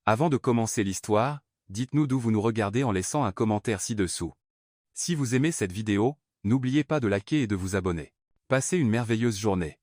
Avant de commencer l'histoire, dites-nous d'où vous nous regardez en laissant un commentaire ci-dessous. Si vous aimez cette vidéo, n'oubliez pas de liker et de vous abonner. Passez une merveilleuse journée.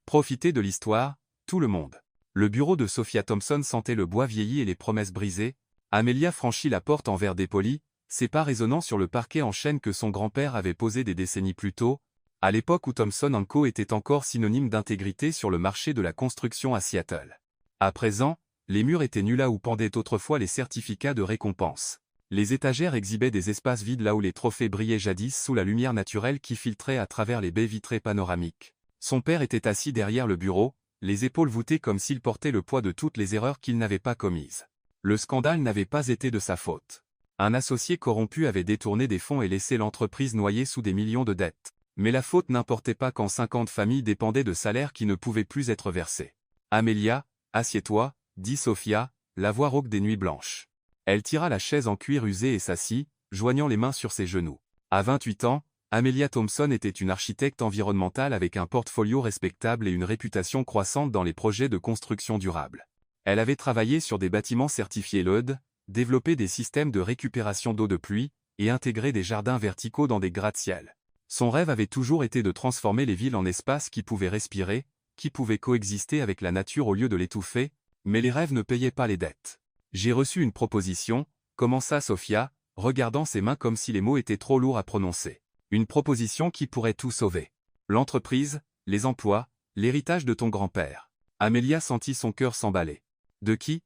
Profitez de l'histoire, tout le monde. Le bureau de Sophia Thompson sentait le bois vieilli et les promesses brisées. Amelia franchit la porte en verre dépoli, ses pas résonnant sur le parquet en chêne que son grand-père avait posé des décennies plus tôt, à l'époque où Thompson & Co était encore synonyme d'intégrité sur le marché de la construction à Seattle. À présent, les murs étaient nus là où pendaient autrefois les certificats de récompense. Les étagères exhibaient des espaces vides là où les trophées brillaient jadis sous la lumière naturelle qui filtrait à travers les baies vitrées panoramiques. Son père était assis derrière le bureau, les épaules voûtées comme s'il portait le poids de toutes les erreurs qu'il n'avait pas commises. Le scandale n'avait pas été de sa faute. Un associé corrompu avait détourné des fonds et laissé l'entreprise noyée sous des millions de dettes. Mais la faute n'importait pas quand 50 familles dépendaient de salaires qui ne pouvaient plus être versés. « Amelia, assieds-toi », dit Sophia, la voix rauque des nuits blanches. Elle tira la chaise en cuir usé et s'assit, joignant les mains sur ses genoux. À 28 ans, Amelia Thompson était une architecte environnementale avec un portfolio respectable et une réputation croissante dans les projets de construction durable. Elle avait travaillé sur des bâtiments certifiés LEED, développé des systèmes de récupération d'eau de pluie, et intégré des jardins verticaux dans des gratte-ciel. Son rêve avait toujours été de transformer les villes en espaces qui pouvaient respirer, qui pouvaient coexister avec la nature au lieu de l'étouffer, mais les rêves ne payaient pas les dettes. « J'ai reçu une proposition », commença Sophia, regardant ses mains comme si les mots étaient trop lourds à prononcer. Une proposition qui pourrait tout sauver. L'entreprise, les emplois, l'héritage de ton grand-père. Amelia sentit son cœur s'emballer. De qui?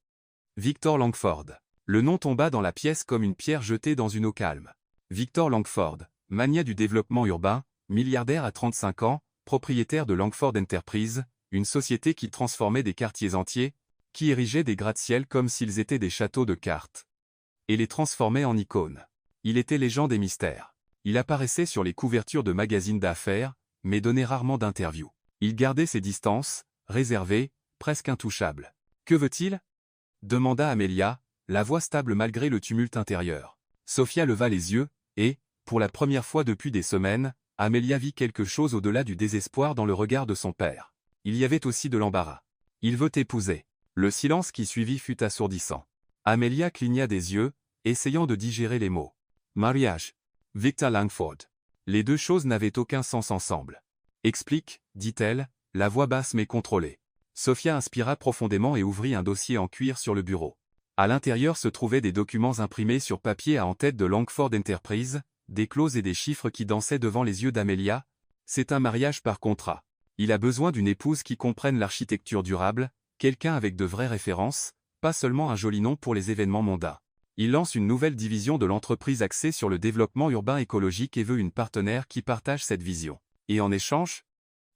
Victor Langford. Le nom tomba dans la pièce comme une pierre jetée dans une eau calme. Victor Langford, magnat du développement urbain, milliardaire à 35 ans, propriétaire de Langford Enterprises, une société qui transformait des quartiers entiers, qui érigeait des gratte-ciel comme s'ils étaient des châteaux de cartes, et les transformait en icônes. Il était légende et mystère. Il apparaissait sur les couvertures de magazines d'affaires, mais donnait rarement d'interviews. Il gardait ses distances, réservé, presque intouchable. « Que veut-il » demanda Amelia, la voix stable malgré le tumulte intérieur. Sophia leva les yeux, et, pour la première fois depuis des semaines, Amelia vit quelque chose au-delà du désespoir dans le regard de son père. Il y avait aussi de l'embarras. « Il veut t'épouser. » Le silence qui suivit fut assourdissant. Amelia cligna des yeux, essayant de digérer les mots. « Mariage. Victor Langford. » Les deux choses n'avaient aucun sens ensemble. « Explique, » dit-elle, la voix basse mais contrôlée. Sophia inspira profondément et ouvrit un dossier en cuir sur le bureau. À l'intérieur se trouvaient des documents imprimés sur papier à en-tête de Langford Enterprises, des clauses et des chiffres qui dansaient devant les yeux d'Amelia. C'est un mariage par contrat. Il a besoin d'une épouse qui comprenne l'architecture durable, quelqu'un avec de vraies références, pas seulement un joli nom pour les événements mondains. Il lance une nouvelle division de l'entreprise axée sur le développement urbain écologique et veut une partenaire qui partage cette vision. Et en échange?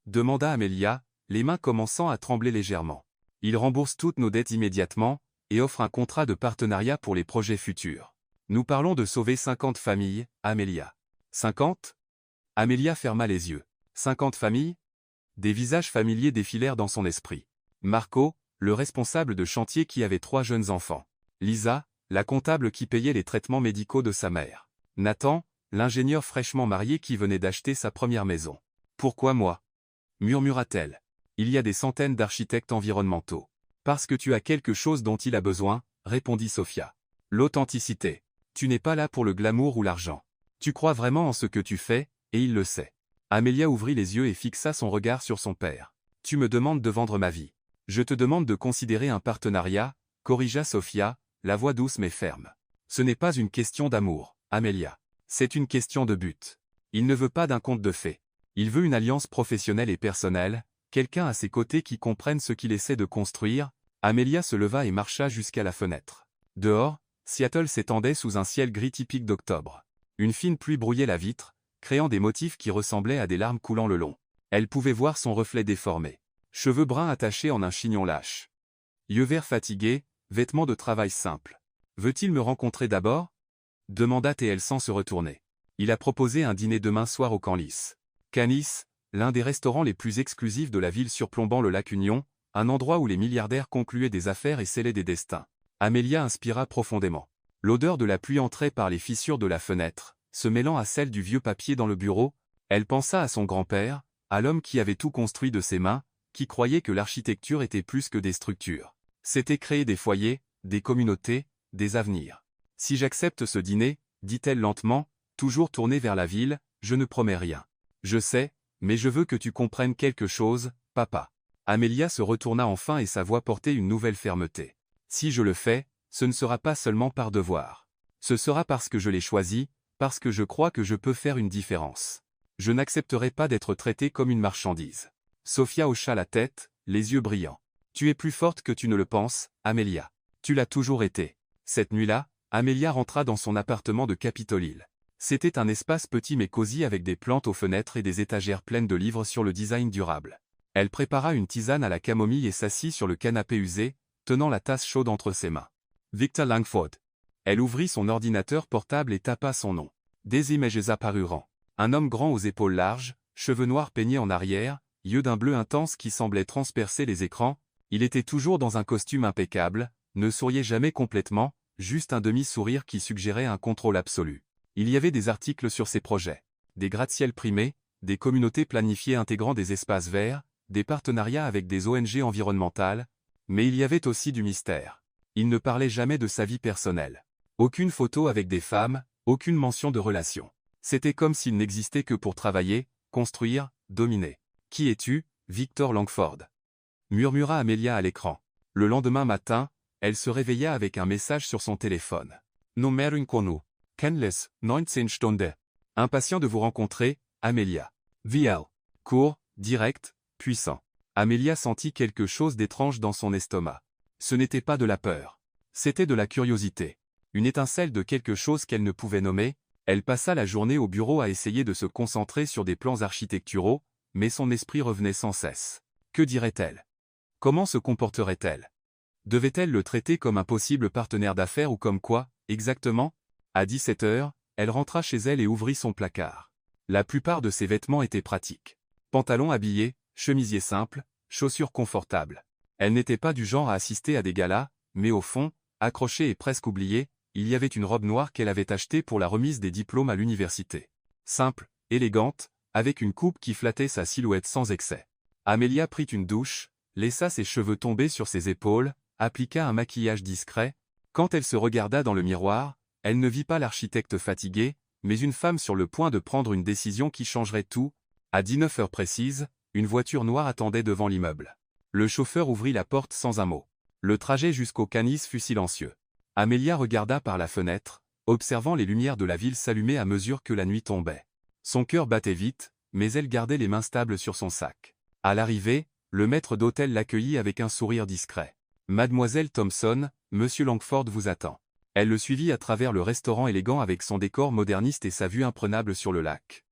Demanda Amelia, les mains commençant à trembler légèrement. Il rembourse toutes nos dettes immédiatement, et offre un contrat de partenariat pour les projets futurs. Nous parlons de sauver 50 familles, Amelia. 50? Amelia ferma les yeux. 50 familles? Des visages familiers défilèrent dans son esprit. Marco, le responsable de chantier qui avait 3 jeunes enfants. Lisa, la comptable qui payait les traitements médicaux de sa mère. Nathan, l'ingénieur fraîchement marié qui venait d'acheter sa première maison. « Pourquoi moi » murmura-t-elle. « Il y a des centaines d'architectes environnementaux. »« Parce que tu as quelque chose dont il a besoin, » répondit Sophia. « L'authenticité. Tu n'es pas là pour le glamour ou l'argent. Tu crois vraiment en ce que tu fais, et il le sait. » Amelia ouvrit les yeux et fixa son regard sur son père. « Tu me demandes de vendre ma vie. Je te demande de considérer un partenariat, » corrigea Sophia, la voix douce mais ferme. « Ce n'est pas une question d'amour, Amelia. C'est une question de but. Il ne veut pas d'un conte de fées. Il veut une alliance professionnelle et personnelle, quelqu'un à ses côtés qui comprenne ce qu'il essaie de construire. » Amelia se leva et marcha jusqu'à la fenêtre. Dehors, Seattle s'étendait sous un ciel gris typique d'octobre. Une fine pluie brouillait la vitre, créant des motifs qui ressemblaient à des larmes coulant le long. Elle pouvait voir son reflet déformé. Cheveux bruns attachés en un chignon lâche. Yeux verts fatigués, vêtements de travail simples. « Veut-il me rencontrer d'abord » demanda-t-elle sans se retourner. Il a proposé un dîner demain soir au Canis. Canis, l'un des restaurants les plus exclusifs de la ville surplombant le lac Union, un endroit où les milliardaires concluaient des affaires et scellaient des destins. Amelia inspira profondément. L'odeur de la pluie entrait par les fissures de la fenêtre, se mêlant à celle du vieux papier dans le bureau. Elle pensa à son grand-père, à l'homme qui avait tout construit de ses mains, qui croyait que l'architecture était plus que des structures. C'était créer des foyers, des communautés, des avenirs. Si j'accepte ce dîner, dit-elle lentement, toujours tournée vers la ville, je ne promets rien. Je sais, mais je veux que tu comprennes quelque chose, papa. Amelia se retourna enfin et sa voix portait une nouvelle fermeté. Si je le fais, ce ne sera pas seulement par devoir. Ce sera parce que je l'ai choisi, parce que je crois que je peux faire une différence. Je n'accepterai pas d'être traitée comme une marchandise. Sophia hocha la tête, les yeux brillants. Tu es plus forte que tu ne le penses, Amelia. Tu l'as toujours été. Cette nuit-là, Amelia rentra dans son appartement de Capitol Hill. C'était un espace petit mais cosy avec des plantes aux fenêtres et des étagères pleines de livres sur le design durable. Elle prépara une tisane à la camomille et s'assit sur le canapé usé, tenant la tasse chaude entre ses mains. Victor Langford. Elle ouvrit son ordinateur portable et tapa son nom. Des images apparurent. Un homme grand aux épaules larges, cheveux noirs peignés en arrière, yeux d'un bleu intense qui semblait transpercer les écrans. Il était toujours dans un costume impeccable, ne souriait jamais complètement, juste un demi-sourire qui suggérait un contrôle absolu. Il y avait des articles sur ses projets, des gratte-ciel primés, des communautés planifiées intégrant des espaces verts, des partenariats avec des ONG environnementales, mais il y avait aussi du mystère. Il ne parlait jamais de sa vie personnelle. Aucune photo avec des femmes, aucune mention de relation. C'était comme s'il n'existait que pour travailler, construire, dominer. « Qui es-tu, Victor Langford ?» murmura Amelia à l'écran. Le lendemain matin, elle se réveilla avec un message sur son téléphone. « Nummer inconnu. Kennenless, 19 Stunde. » Impatient de vous rencontrer, Amelia. VL. Court, direct, puissant. Amelia sentit quelque chose d'étrange dans son estomac. Ce n'était pas de la peur. C'était de la curiosité. Une étincelle de quelque chose qu'elle ne pouvait nommer. Elle passa la journée au bureau à essayer de se concentrer sur des plans architecturaux, mais son esprit revenait sans cesse. Que dirait-elle? Comment se comporterait-elle? Devait-elle le traiter comme un possible partenaire d'affaires ou comme quoi, exactement? À 17 heures, elle rentra chez elle et ouvrit son placard. La plupart de ses vêtements étaient pratiques. Pantalon habillé, chemisier simple, chaussures confortables. Elle n'était pas du genre à assister à des galas, mais au fond, accrochée et presque oubliée, il y avait une robe noire qu'elle avait achetée pour la remise des diplômes à l'université. Simple, élégante, avec une coupe qui flattait sa silhouette sans excès. Amelia prit une douche, laissa ses cheveux tomber sur ses épaules, appliqua un maquillage discret. Quand elle se regarda dans le miroir, elle ne vit pas l'architecte fatigué, mais une femme sur le point de prendre une décision qui changerait tout. À 19 heures précises, une voiture noire attendait devant l'immeuble. Le chauffeur ouvrit la porte sans un mot. Le trajet jusqu'au Canis fut silencieux. Amelia regarda par la fenêtre, observant les lumières de la ville s'allumer à mesure que la nuit tombait. Son cœur battait vite, mais elle gardait les mains stables sur son sac. À l'arrivée, le maître d'hôtel l'accueillit avec un sourire discret. « Mademoiselle Thompson, Monsieur Langford vous attend. » Elle le suivit à travers le restaurant élégant avec son décor moderniste et sa vue imprenable sur le lac.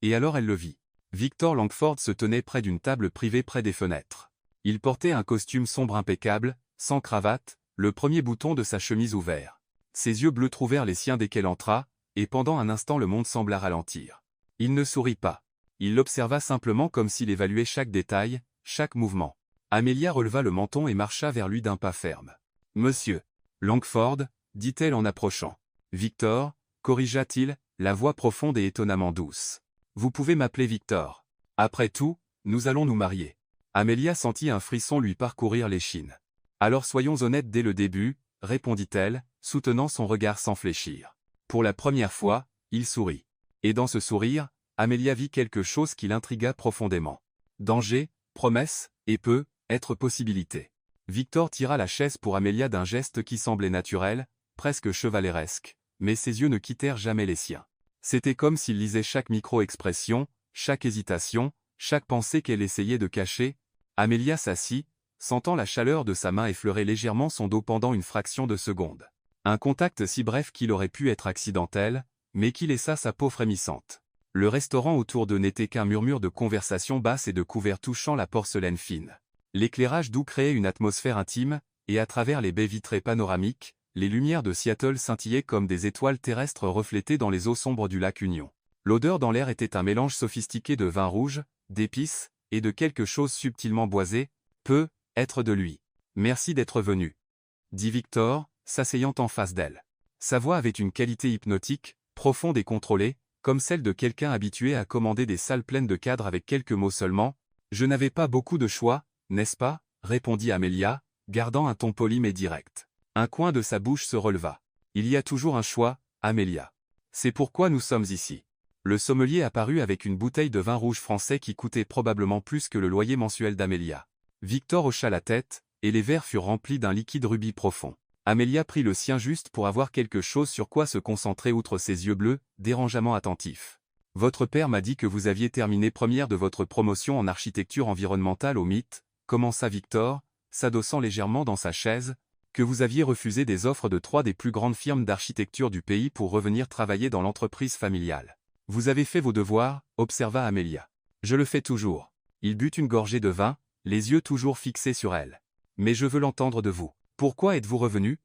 Et alors elle le vit. Victor Langford se tenait près d'une table privée près des fenêtres. Il portait un costume sombre impeccable, sans cravate, le premier bouton de sa chemise ouvert. Ses yeux bleus trouvèrent les siens dès qu'elle entra, et pendant un instant le monde sembla ralentir. Il ne sourit pas. Il l'observa simplement comme s'il évaluait chaque détail, chaque mouvement. Amelia releva le menton et marcha vers lui d'un pas ferme. « Monsieur Langford » dit-elle en approchant. « Victor » corrigea-t-il, la voix profonde et étonnamment douce. « Vous pouvez m'appeler Victor. Après tout, nous allons nous marier. » Amelia sentit un frisson lui parcourir l'échine. « Alors soyons honnêtes dès le début, » répondit-elle, soutenant son regard sans fléchir. Pour la première fois, il sourit. Et dans ce sourire, Amelia vit quelque chose qui l'intrigua profondément. Danger, promesse, et être possibilité. Victor tira la chaise pour Amelia d'un geste qui semblait naturel, presque chevaleresque, mais ses yeux ne quittèrent jamais les siens. C'était comme s'il lisait chaque micro-expression, chaque hésitation, chaque pensée qu'elle essayait de cacher. Amelia s'assit, sentant la chaleur de sa main effleurer légèrement son dos pendant une fraction de seconde. Un contact si bref qu'il aurait pu être accidentel, mais qui laissa sa peau frémissante. Le restaurant autour d'eux n'était qu'un murmure de conversation basse et de couverts touchant la porcelaine fine. L'éclairage doux créait une atmosphère intime, et à travers les baies vitrées panoramiques, les lumières de Seattle scintillaient comme des étoiles terrestres reflétées dans les eaux sombres du lac Union. L'odeur dans l'air était un mélange sophistiqué de vin rouge, d'épices, et de quelque chose subtilement boisé. Être de lui. « Merci d'être venu, » dit Victor, s'asseyant en face d'elle. Sa voix avait une qualité hypnotique, profonde et contrôlée, comme celle de quelqu'un habitué à commander des salles pleines de cadres avec quelques mots seulement. « Je n'avais pas beaucoup de choix, n'est-ce pas ?» répondit Amelia, gardant un ton poli mais direct. Un coin de sa bouche se releva. Il y a toujours un choix, Amélia. C'est pourquoi nous sommes ici. Le sommelier apparut avec une bouteille de vin rouge français qui coûtait probablement plus que le loyer mensuel d'Amélia. Victor hocha la tête, et les verres furent remplis d'un liquide rubis profond. Amélia prit le sien juste pour avoir quelque chose sur quoi se concentrer outre ses yeux bleus, dérangeamment attentifs. Votre père m'a dit que vous aviez terminé première de votre promotion en architecture environnementale au MIT, commença Victor, s'adossant légèrement dans sa chaise, que vous aviez refusé des offres de 3 des plus grandes firmes d'architecture du pays pour revenir travailler dans l'entreprise familiale. Vous avez fait vos devoirs, observa Amélia. Je le fais toujours. Il but une gorgée de vin, les yeux toujours fixés sur elle. Mais je veux l'entendre de vous. Pourquoi êtes-vous revenu?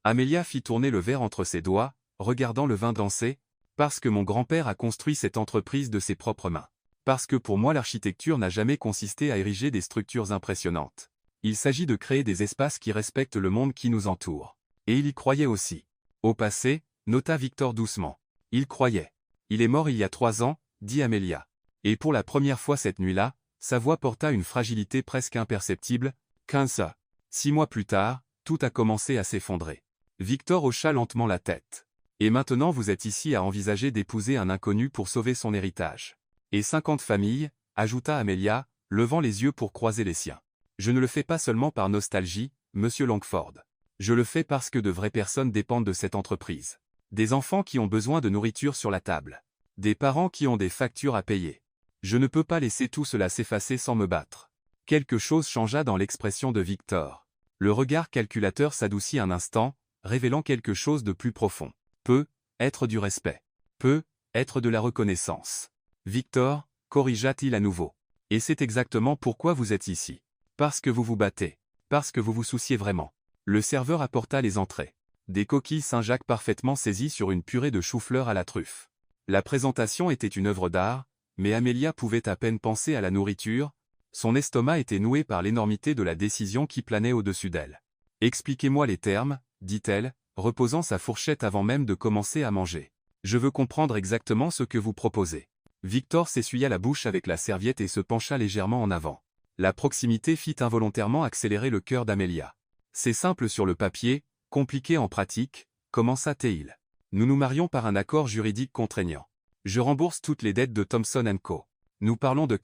Amélia fit tourner le verre entre ses doigts, regardant le vin danser. Parce que mon grand-père a construit cette entreprise de ses propres mains. Parce que pour moi l'architecture n'a jamais consisté à ériger des structures impressionnantes. Il s'agit de créer des espaces qui respectent le monde qui nous entoure. Et il y croyait aussi. Au passé, nota Victor doucement. Il croyait. Il est mort il y a 3 ans, dit Amélia. Et pour la première fois cette nuit-là, sa voix porta une fragilité presque imperceptible. 15 6 mois plus tard, tout a commencé à s'effondrer. Victor hocha lentement la tête. Et maintenant vous êtes ici à envisager d'épouser un inconnu pour sauver son héritage. Et 50 familles, ajouta Amélia, levant les yeux pour croiser les siens. Je ne le fais pas seulement par nostalgie, monsieur Langford. Je le fais parce que de vraies personnes dépendent de cette entreprise. Des enfants qui ont besoin de nourriture sur la table. Des parents qui ont des factures à payer. Je ne peux pas laisser tout cela s'effacer sans me battre. Quelque chose changea dans l'expression de Victor. Le regard calculateur s'adoucit un instant, révélant quelque chose de plus profond. Peut être du respect. Peut être de la reconnaissance. Victor, corrigea-t-il à nouveau. Et c'est exactement pourquoi vous êtes ici. Parce que vous vous battez. Parce que vous vous souciez vraiment. Le serveur apporta les entrées. Des coquilles Saint-Jacques parfaitement saisies sur une purée de chou-fleur à la truffe. La présentation était une œuvre d'art, mais Amélia pouvait à peine penser à la nourriture. Son estomac était noué par l'énormité de la décision qui planait au-dessus d'elle. Expliquez-moi les termes, dit-elle, reposant sa fourchette avant même de commencer à manger. Je veux comprendre exactement ce que vous proposez. Victor s'essuya la bouche avec la serviette et se pencha légèrement en avant. La proximité fit involontairement accélérer le cœur d'Amélia. C'est simple sur le papier, compliqué en pratique, commença-t-il. Nous nous marions par un accord juridique contraignant. Je rembourse toutes les dettes de Thomson & Co. Nous parlons de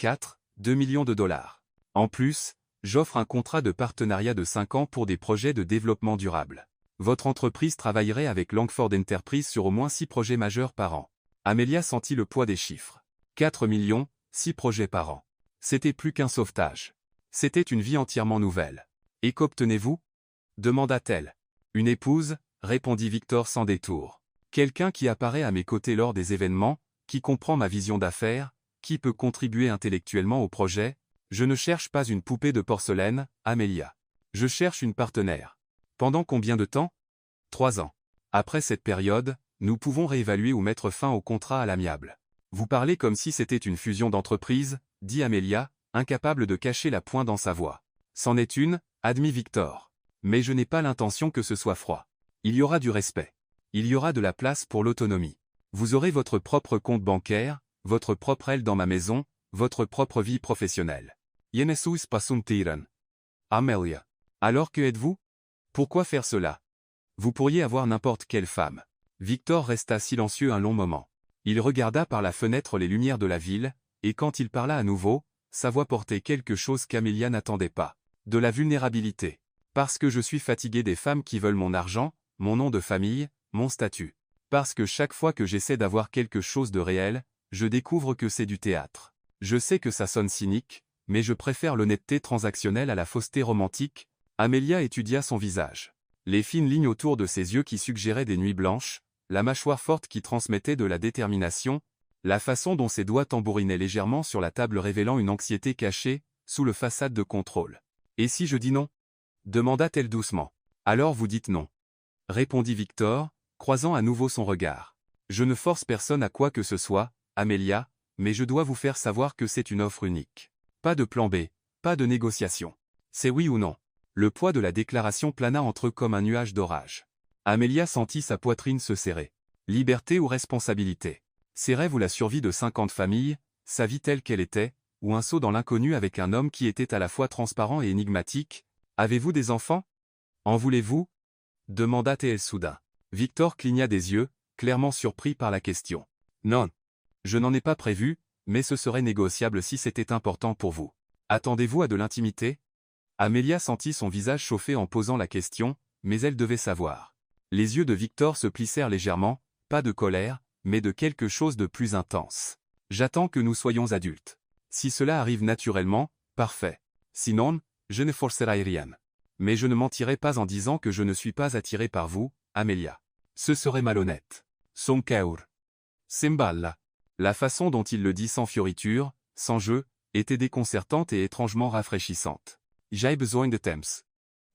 2 millions de dollars. En plus, j'offre un contrat de partenariat de 5 ans pour des projets de développement durable. Votre entreprise travaillerait avec Langford Enterprises sur au moins 6 projets majeurs par an. Amélia sentit le poids des chiffres. 4 millions, 6 projets par an. C'était plus qu'un sauvetage. C'était une vie entièrement nouvelle. Et qu'obtenez-vous? Demanda-t-elle. Une épouse, répondit Victor sans détour. Quelqu'un qui apparaît à mes côtés lors des événements, qui comprend ma vision d'affaires, qui peut contribuer intellectuellement au projet. Je ne cherche pas une poupée de porcelaine, Amélia. Je cherche une partenaire. Pendant combien de temps? 3 ans. Après cette période, nous pouvons réévaluer ou mettre fin au contrat à l'amiable. Vous parlez comme si c'était une fusion d'entreprise, dit Amélia, incapable de cacher la pointe dans sa voix. C'en est une, admit Victor. Mais je n'ai pas l'intention que ce soit froid. Il y aura du respect. Il y aura de la place pour l'autonomie. Vous aurez votre propre compte bancaire, votre propre aile dans ma maison, votre propre vie professionnelle. Yenesus pasumtiran. Amélia. Alors que êtes-vous? Pourquoi faire cela? Vous pourriez avoir n'importe quelle femme. Victor resta silencieux un long moment. Il regarda par la fenêtre les lumières de la ville, et quand il parla à nouveau, sa voix portait quelque chose qu'Amélia n'attendait pas. De la vulnérabilité. Parce que je suis fatigué des femmes qui veulent mon argent, mon nom de famille, mon statut. Parce que chaque fois que j'essaie d'avoir quelque chose de réel, je découvre que c'est du théâtre. Je sais que ça sonne cynique, mais je préfère l'honnêteté transactionnelle à la fausseté romantique. Amélia étudia son visage. Les fines lignes autour de ses yeux qui suggéraient des nuits blanches, la mâchoire forte qui transmettait de la détermination, la façon dont ses doigts tambourinaient légèrement sur la table révélant une anxiété cachée, sous le façade de contrôle. Et si je dis non? Demanda-t-elle doucement. Alors vous dites non. Répondit Victor, croisant à nouveau son regard. Je ne force personne à quoi que ce soit, Amélia, mais je dois vous faire savoir que c'est une offre unique. Pas de plan B, pas de négociation. C'est oui ou non. Le poids de la déclaration plana entre eux comme un nuage d'orage. Amélia sentit sa poitrine se serrer. Liberté ou responsabilité? Ses rêves ou la survie de 50 familles, sa vie telle qu'elle était, ou un saut dans l'inconnu avec un homme qui était à la fois transparent et énigmatique? Avez-vous des enfants? En voulez-vous? demanda-t-elle soudain. Victor cligna des yeux, clairement surpris par la question. Non. Je n'en ai pas prévu, mais ce serait négociable si c'était important pour vous. Attendez-vous à de l'intimité? Amelia sentit son visage chauffer en posant la question, mais elle devait savoir. Les yeux de Victor se plissèrent légèrement, pas de colère, mais de quelque chose de plus intense. J'attends que nous soyons adultes. Si cela arrive naturellement, parfait. Sinon, je ne forcerai rien. Mais je ne mentirai pas en disant que je ne suis pas attiré par vous, Amelia. Ce serait malhonnête. Son cœur. Simballa. La façon dont il le dit sans fioriture, sans jeu, était déconcertante et étrangement rafraîchissante. J'ai besoin de temps.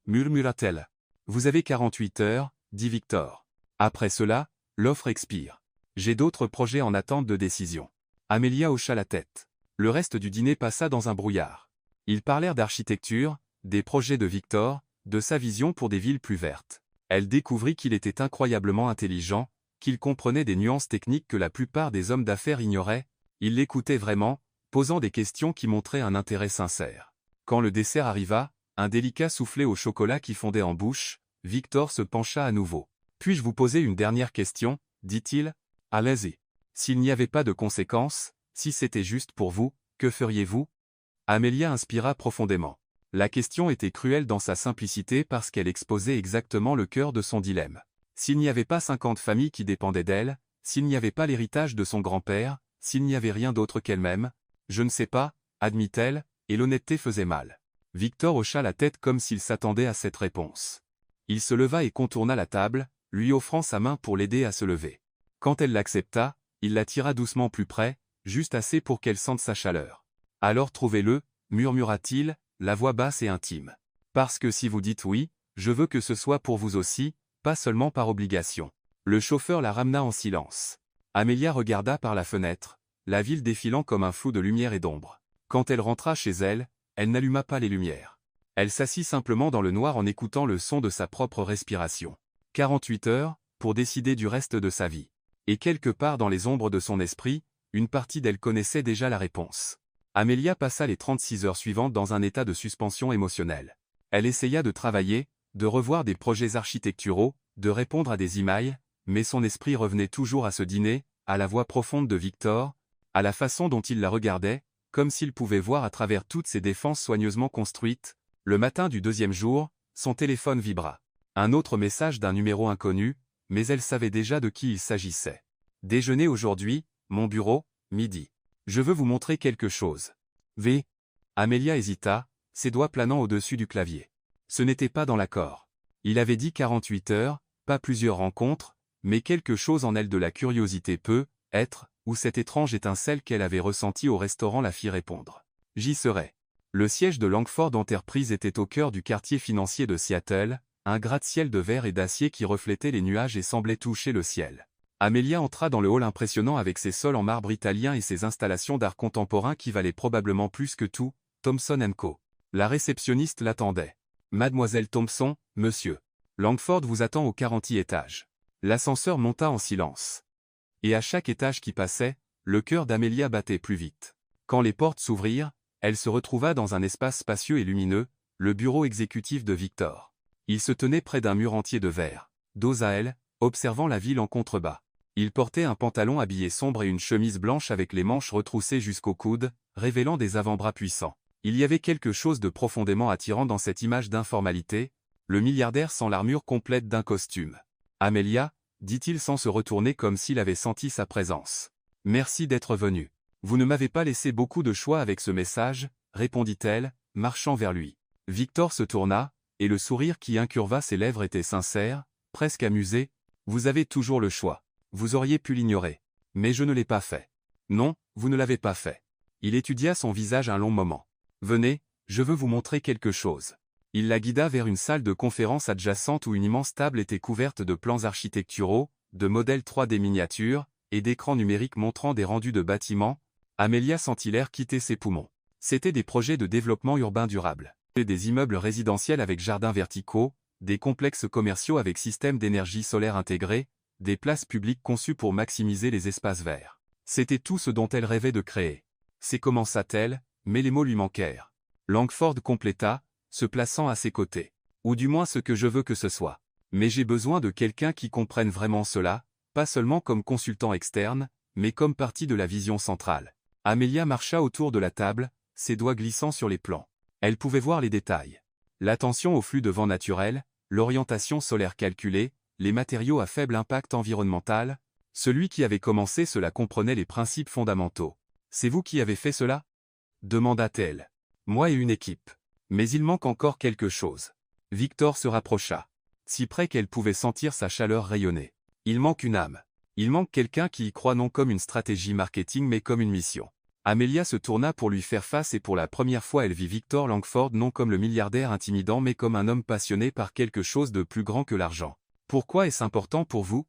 Murmura-t-elle. Vous avez 48 heures, dit Victor. Après cela, l'offre expire. J'ai d'autres projets en attente de décision. Amelia hocha la tête. Le reste du dîner passa dans un brouillard. Ils parlèrent d'architecture, des projets de Victor, de sa vision pour des villes plus vertes. Elle découvrit qu'il était incroyablement intelligent, qu'il comprenait des nuances techniques que la plupart des hommes d'affaires ignoraient. Il l'écoutait vraiment, posant des questions qui montraient un intérêt sincère. Quand le dessert arriva, un délicat soufflé au chocolat qui fondait en bouche, Victor se pencha à nouveau. « Puis-je vous poser une dernière question ?» dit-il. « Allez-y. S'il n'y avait pas de conséquences, si c'était juste pour vous, que feriez-vous » Amelia inspira profondément. La question était cruelle dans sa simplicité parce qu'elle exposait exactement le cœur de son dilemme. S'il n'y avait pas 50 familles qui dépendaient d'elle, s'il n'y avait pas l'héritage de son grand-père, s'il n'y avait rien d'autre qu'elle-même, je ne sais pas, admit-elle, et l'honnêteté faisait mal. Victor hocha la tête comme s'il s'attendait à cette réponse. Il se leva et contourna la table, lui offrant sa main pour l'aider à se lever. Quand elle l'accepta, il la tira doucement plus près, juste assez pour qu'elle sente sa chaleur. « Alors trouvez-le, murmura-t-il, la voix basse et intime. Parce que si vous dites oui, je veux que ce soit pour vous aussi, pas seulement par obligation. » Le chauffeur la ramena en silence. Amelia regarda par la fenêtre, la ville défilant comme un flou de lumière et d'ombre. Quand elle rentra chez elle, elle n'alluma pas les lumières. Elle s'assit simplement dans le noir en écoutant le son de sa propre respiration. 48 heures, pour décider du reste de sa vie. Et quelque part dans les ombres de son esprit, une partie d'elle connaissait déjà la réponse. Amelia passa les 36 heures suivantes dans un état de suspension émotionnelle. Elle essaya de travailler, de revoir des projets architecturaux, de répondre à des emails, mais son esprit revenait toujours à ce dîner, à la voix profonde de Victor, à la façon dont il la regardait, comme s'il pouvait voir à travers toutes ses défenses soigneusement construites. Le matin du deuxième jour, son téléphone vibra. Un autre message d'un numéro inconnu, mais elle savait déjà de qui il s'agissait. Déjeuner aujourd'hui, mon bureau, midi. Je veux vous montrer quelque chose. V. Amelia hésita, ses doigts planant au-dessus du clavier. Ce n'était pas dans l'accord. Il avait dit 48 heures, pas plusieurs rencontres, mais quelque chose en elle de la curiosité peut être, ou cette étrange étincelle qu'elle avait ressentie au restaurant la fit répondre. J'y serai. Le siège de Langford Enterprise était au cœur du quartier financier de Seattle, un gratte-ciel de verre et d'acier qui reflétait les nuages et semblait toucher le ciel. Amelia entra dans le hall impressionnant avec ses sols en marbre italien et ses installations d'art contemporain qui valaient probablement plus que tout, Thompson & Co. La réceptionniste l'attendait. Mademoiselle Thompson, monsieur. Langford vous attend au 40e étage. L'ascenseur monta en silence. Et à chaque étage qui passait, le cœur d'Amelia battait plus vite. Quand les portes s'ouvrirent, elle se retrouva dans un espace spacieux et lumineux, le bureau exécutif de Victor. Il se tenait près d'un mur entier de verre, dos à elle, observant la ville en contrebas. Il portait un pantalon habillé sombre et une chemise blanche avec les manches retroussées jusqu'au coude, révélant des avant-bras puissants. Il y avait quelque chose de profondément attirant dans cette image d'informalité, le milliardaire sans l'armure complète d'un costume. « Amelia » dit-il sans se retourner comme s'il avait senti sa présence. « Merci d'être venue. Vous ne m'avez pas laissé beaucoup de choix avec ce message, » répondit-elle, marchant vers lui. Victor se tourna, et le sourire qui incurva ses lèvres était sincère, presque amusé. « Vous avez toujours le choix. Vous auriez pu l'ignorer. Mais je ne l'ai pas fait. »« Non, vous ne l'avez pas fait. » Il étudia son visage un long moment. « Venez, je veux vous montrer quelque chose. » Il la guida vers une salle de conférence adjacente où une immense table était couverte de plans architecturaux, de modèles 3D miniatures, et d'écrans numériques montrant des rendus de bâtiments. Amelia sentit l'air quitter ses poumons. C'étaient des projets de développement urbain durable. Des immeubles résidentiels avec jardins verticaux, des complexes commerciaux avec système d'énergie solaire intégré, des places publiques conçues pour maximiser les espaces verts. C'était tout ce dont elle rêvait de créer. C'est commença-t-elle, mais les mots lui manquèrent. Langford compléta, se plaçant à ses côtés. Ou du moins ce que je veux que ce soit. Mais j'ai besoin de quelqu'un qui comprenne vraiment cela, pas seulement comme consultant externe, mais comme partie de la vision centrale. Amelia marcha autour de la table, ses doigts glissant sur les plans. Elle pouvait voir les détails. L'attention au flux de vent naturel, l'orientation solaire calculée, les matériaux à faible impact environnemental. Celui qui avait commencé cela comprenait les principes fondamentaux. « C'est vous qui avez fait cela » demanda-t-elle. « Moi et une équipe. Mais il manque encore quelque chose. » Victor se rapprocha. Si près qu'elle pouvait sentir sa chaleur rayonner. Il manque une âme. Il manque quelqu'un qui y croit non comme une stratégie marketing mais comme une mission. Amelia se tourna pour lui faire face et pour la première fois elle vit Victor Langford non comme le milliardaire intimidant mais comme un homme passionné par quelque chose de plus grand que l'argent. « Pourquoi est-ce important pour vous »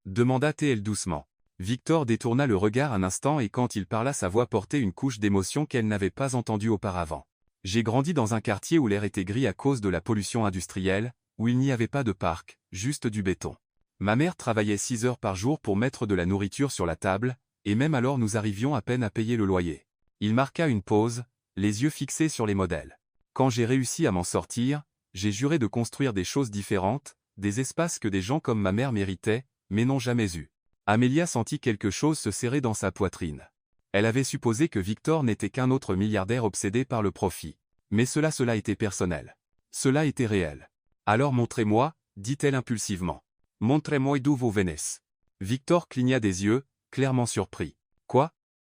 demanda-t-elle doucement. Victor détourna le regard un instant et quand il parla sa voix portait une couche d'émotion qu'elle n'avait pas entendue auparavant. « J'ai grandi dans un quartier où l'air était gris à cause de la pollution industrielle, où il n'y avait pas de parc, juste du béton. Ma mère travaillait 6 heures par jour pour mettre de la nourriture sur la table, et même alors nous arrivions à peine à payer le loyer. » Il marqua une pause, les yeux fixés sur les modèles. « Quand j'ai réussi à m'en sortir, j'ai juré de construire des choses différentes, des espaces que des gens comme ma mère méritaient, mais n'ont jamais eu. » Amelia sentit quelque chose se serrer dans sa poitrine. Elle avait supposé que Victor n'était qu'un autre milliardaire obsédé par le profit. Mais cela était personnel. Cela était réel. « Alors montrez-moi, dit-elle impulsivement. Montrez-moi d'où vous venez. » Victor cligna des yeux, clairement surpris. « Quoi ?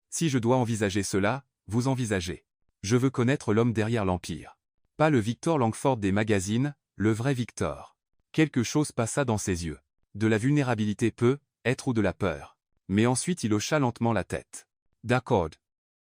Si je dois envisager cela, vous envisagez. Je veux connaître l'homme derrière l'Empire. Pas le Victor Langford des magazines, le vrai Victor. » Quelque chose passa dans ses yeux. De la vulnérabilité peut-être ou de la peur. Mais ensuite il hocha lentement la tête. « D'accord.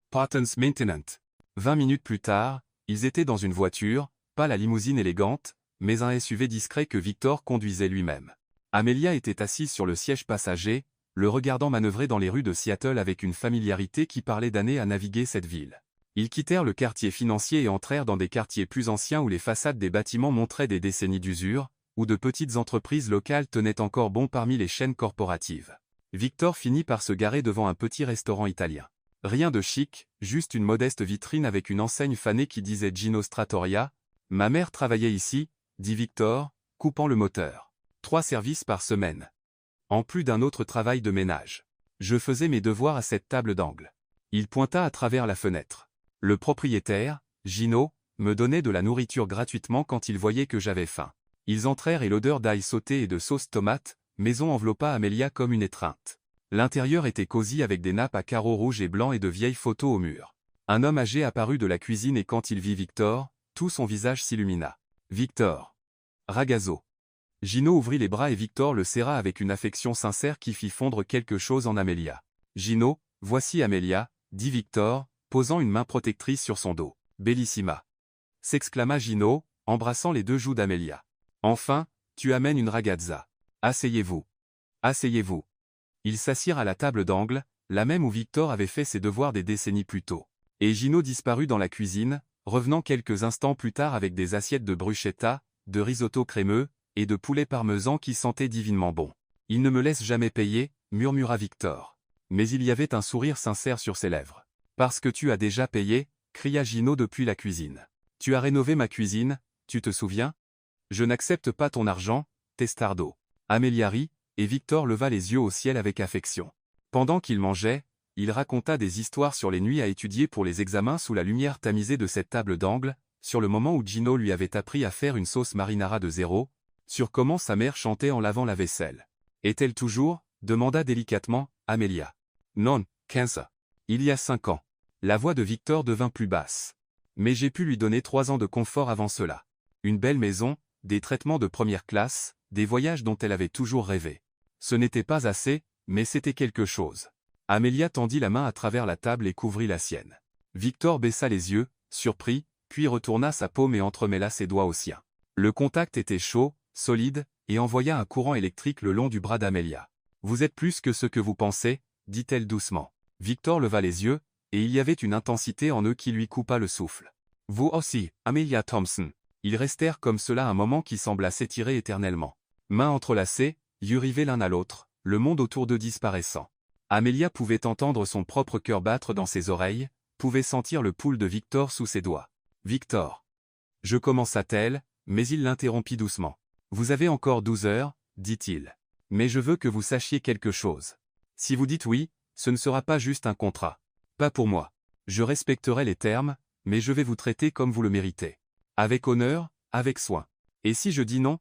Patents Maintenant. » 20 minutes plus tard, ils étaient dans une voiture, pas la limousine élégante, mais un SUV discret que Victor conduisait lui-même. Amelia était assise sur le siège passager, le regardant manœuvrer dans les rues de Seattle avec une familiarité qui parlait d'années à naviguer cette ville. Ils quittèrent le quartier financier et entrèrent dans des quartiers plus anciens où les façades des bâtiments montraient des décennies d'usure, où de petites entreprises locales tenaient encore bon parmi les chaînes corporatives. Victor finit par se garer devant un petit restaurant italien. Rien de chic, juste une modeste vitrine avec une enseigne fanée qui disait Gino Trattoria. « Ma mère travaillait ici », dit Victor, coupant le moteur. 3 services par semaine. En plus d'un autre travail de ménage. Je faisais mes devoirs à cette table d'angle. Il pointa à travers la fenêtre. Le propriétaire, Gino, me donnait de la nourriture gratuitement quand il voyait que j'avais faim. Ils entrèrent et l'odeur d'ail sauté et de sauce tomate, maison enveloppa Amelia comme une étreinte. L'intérieur était cosy avec des nappes à carreaux rouges et blancs et de vieilles photos au mur. Un homme âgé apparut de la cuisine et quand il vit Victor, tout son visage s'illumina. Victor. Ragazzo. Gino ouvrit les bras et Victor le serra avec une affection sincère qui fit fondre quelque chose en Amelia. Gino, voici Amelia, dit Victor, posant une main protectrice sur son dos. Bellissima. S'exclama Gino, embrassant les 2 joues d'Amelia. Enfin, tu amènes une ragazza. Asseyez-vous. Asseyez-vous. Ils s'assirent à la table d'angle, la même où Victor avait fait ses devoirs des décennies plus tôt. Et Gino disparut dans la cuisine, revenant quelques instants plus tard avec des assiettes de bruschetta, de risotto crémeux, et de poulet parmesan qui sentaient divinement bon. « Il ne me laisse jamais payer, » murmura Victor. Mais il y avait un sourire sincère sur ses lèvres. « Parce que tu as déjà payé » cria Gino depuis la cuisine. « Tu as rénové ma cuisine, tu te souviens ? Je n'accepte pas ton argent, testardo. » Amelia rit, et Victor leva les yeux au ciel avec affection. Pendant qu'il mangeait, il raconta des histoires sur les nuits à étudier pour les examens sous la lumière tamisée de cette table d'angle, sur le moment où Gino lui avait appris à faire une sauce marinara de zéro, sur comment sa mère chantait en lavant la vaisselle. « Est-elle toujours » demanda délicatement Amelia. « Non, 15. Il y a 5 ans. » La voix de Victor devint plus basse. « Mais j'ai pu lui donner 3 ans de confort avant cela. Une belle maison, des traitements de première classe, des voyages dont elle avait toujours rêvé. Ce n'était pas assez, mais c'était quelque chose. » Amelia tendit la main à travers la table et couvrit la sienne. Victor baissa les yeux, surpris, puis retourna sa paume et entremêla ses doigts aux siens. Le contact était chaud, solide, et envoya un courant électrique le long du bras d'Amelia. « Vous êtes plus que ce que vous pensez, » dit-elle doucement. Victor leva les yeux, et il y avait une intensité en eux qui lui coupa le souffle. « Vous aussi, Amelia Thompson. » Ils restèrent comme cela un moment qui sembla s'étirer éternellement. Mains entrelacées, yeux rivés l'un à l'autre, le monde autour d'eux disparaissant. Amelia pouvait entendre son propre cœur battre dans ses oreilles, pouvait sentir le pouls de Victor sous ses doigts. « Victor. » Je commença-t-elle, mais il l'interrompit doucement. Vous avez encore 12 heures, dit-il. Mais je veux que vous sachiez quelque chose. Si vous dites oui, ce ne sera pas juste un contrat. Pas pour moi. Je respecterai les termes, mais je vais vous traiter comme vous le méritez. Avec honneur, avec soin. Et si je dis non?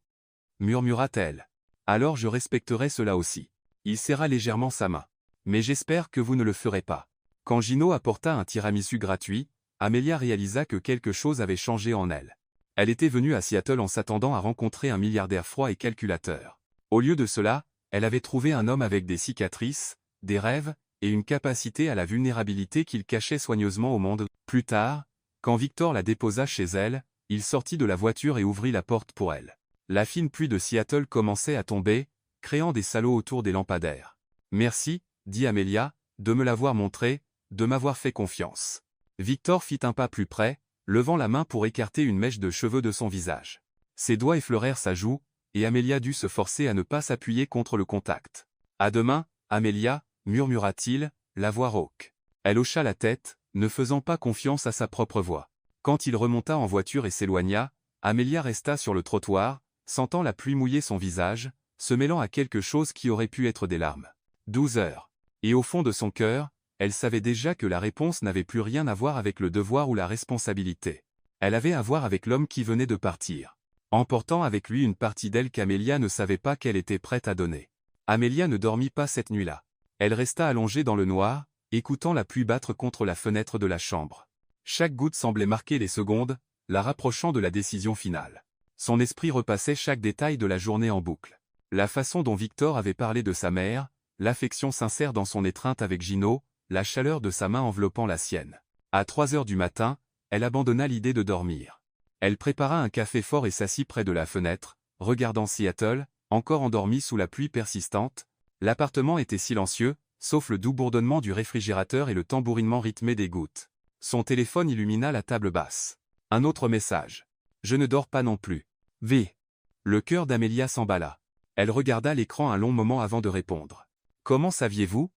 Murmura-t-elle. Alors je respecterai cela aussi. Il serra légèrement sa main. Mais j'espère que vous ne le ferez pas. Quand Gino apporta un tiramisu gratuit, Amelia réalisa que quelque chose avait changé en elle. Elle était venue à Seattle en s'attendant à rencontrer un milliardaire froid et calculateur. Au lieu de cela, elle avait trouvé un homme avec des cicatrices, des rêves, et une capacité à la vulnérabilité qu'il cachait soigneusement au monde. Plus tard, quand Victor la déposa chez elle, il sortit de la voiture et ouvrit la porte pour elle. La fine pluie de Seattle commençait à tomber, créant des salauds autour des lampadaires. « Merci, dit Amelia, de me l'avoir montré, de m'avoir fait confiance. » Victor fit un pas plus près, levant la main pour écarter une mèche de cheveux de son visage. Ses doigts effleurèrent sa joue, et Amelia dut se forcer à ne pas s'appuyer contre le contact. « À demain, Amelia, murmura-t-il, la voix rauque. Elle hocha la tête, ne faisant pas confiance à sa propre voix. Quand il remonta en voiture et s'éloigna, Amelia resta sur le trottoir, sentant la pluie mouiller son visage, se mêlant à quelque chose qui aurait pu être des larmes. 12 heures. Et au fond de son cœur, elle savait déjà que la réponse n'avait plus rien à voir avec le devoir ou la responsabilité. Elle avait à voir avec l'homme qui venait de partir, emportant avec lui une partie d'elle qu'Amelia ne savait pas qu'elle était prête à donner. Amelia ne dormit pas cette nuit-là. Elle resta allongée dans le noir, écoutant la pluie battre contre la fenêtre de la chambre. Chaque goutte semblait marquer les secondes, la rapprochant de la décision finale. Son esprit repassait chaque détail de la journée en boucle. La façon dont Victor avait parlé de sa mère, l'affection sincère dans son étreinte avec Gino, la chaleur de sa main enveloppant la sienne. À 3 heures du matin, elle abandonna l'idée de dormir. Elle prépara un café fort et s'assit près de la fenêtre, regardant Seattle, encore endormi sous la pluie persistante. L'appartement était silencieux, sauf le doux bourdonnement du réfrigérateur et le tambourinement rythmé des gouttes. Son téléphone illumina la table basse. Un autre message. « Je ne dors pas non plus. V. » Le cœur d'Amelia s'emballa. Elle regarda l'écran un long moment avant de répondre. « Comment saviez-vous ? »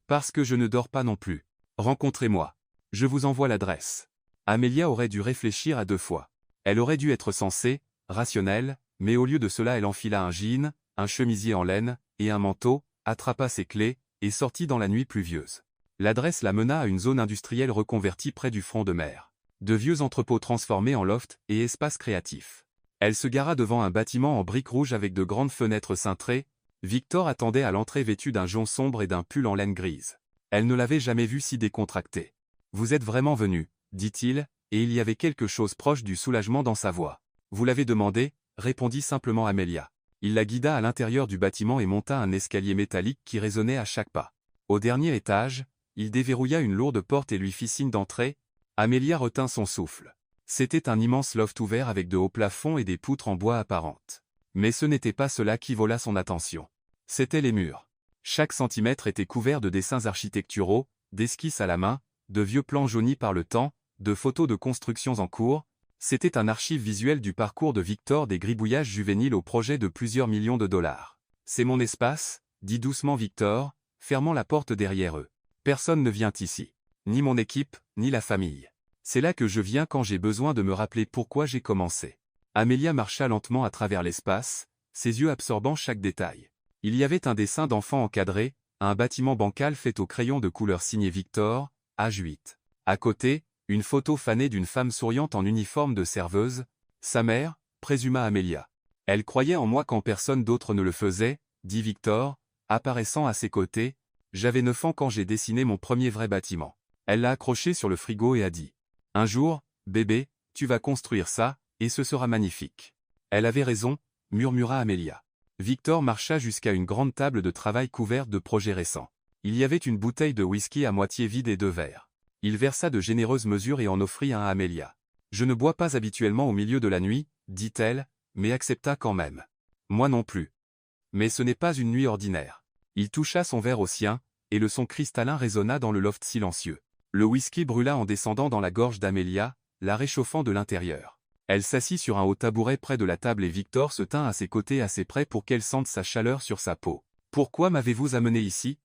« Parce que je ne dors pas non plus. Rencontrez-moi. Je vous envoie l'adresse. » Amelia aurait dû réfléchir à 2 fois. Elle aurait dû être sensée, rationnelle, mais au lieu de cela elle enfila un jean, un chemisier en laine, et un manteau, attrapa ses clés, et sortit dans la nuit pluvieuse. L'adresse la mena à une zone industrielle reconvertie près du front de mer. De vieux entrepôts transformés en loft et espaces créatifs. Elle se gara devant un bâtiment en briques rouges avec de grandes fenêtres cintrées. Victor attendait à l'entrée vêtu d'un jonc sombre et d'un pull en laine grise. Elle ne l'avait jamais vu si décontracté. « Vous êtes vraiment venu, dit-il, et il y avait quelque chose proche du soulagement dans sa voix. « Vous l'avez demandé, répondit simplement Amelia. Il la guida à l'intérieur du bâtiment et monta un escalier métallique qui résonnait à chaque pas. Au dernier étage, il déverrouilla une lourde porte et lui fit signe d'entrer. Amelia retint son souffle. C'était un immense loft ouvert avec de hauts plafonds et des poutres en bois apparentes. Mais ce n'était pas cela qui vola son attention. C'étaient les murs. Chaque centimètre était couvert de dessins architecturaux, d'esquisses à la main, de vieux plans jaunis par le temps, de photos de constructions en cours. C'était un archive visuel du parcours de Victor des gribouillages juvéniles au projet de plusieurs millions de dollars. « C'est mon espace, dit doucement Victor, fermant la porte derrière eux. Personne ne vient ici. Ni mon équipe, ni la famille. C'est là que je viens quand j'ai besoin de me rappeler pourquoi j'ai commencé. » Amelia marcha lentement à travers l'espace, ses yeux absorbant chaque détail. Il y avait un dessin d'enfant encadré, un bâtiment bancal fait au crayon de couleur signé Victor, âge 8. À côté, une photo fanée d'une femme souriante en uniforme de serveuse, sa mère, présuma Amelia. « Elle croyait en moi quand personne d'autre ne le faisait, » dit Victor, apparaissant à ses côtés. « J'avais 9 ans quand j'ai dessiné mon premier vrai bâtiment. » Elle l'a accroché sur le frigo et a dit « Un jour, bébé, tu vas construire ça, et ce sera magnifique. » Elle avait raison, murmura Amelia. Victor marcha jusqu'à une grande table de travail couverte de projets récents. Il y avait une bouteille de whisky à moitié vide et 2 verres. Il versa de généreuses mesures et en offrit un à Amelia. « Je ne bois pas habituellement au milieu de la nuit, dit-elle, mais accepta quand même. Moi non plus. Mais ce n'est pas une nuit ordinaire. » Il toucha son verre au sien, et le son cristallin résonna dans le loft silencieux. Le whisky brûla en descendant dans la gorge d'Amelia, la réchauffant de l'intérieur. Elle s'assit sur un haut tabouret près de la table et Victor se tint à ses côtés assez près pour qu'elle sente sa chaleur sur sa peau. « Pourquoi m'avez-vous amené ici ?»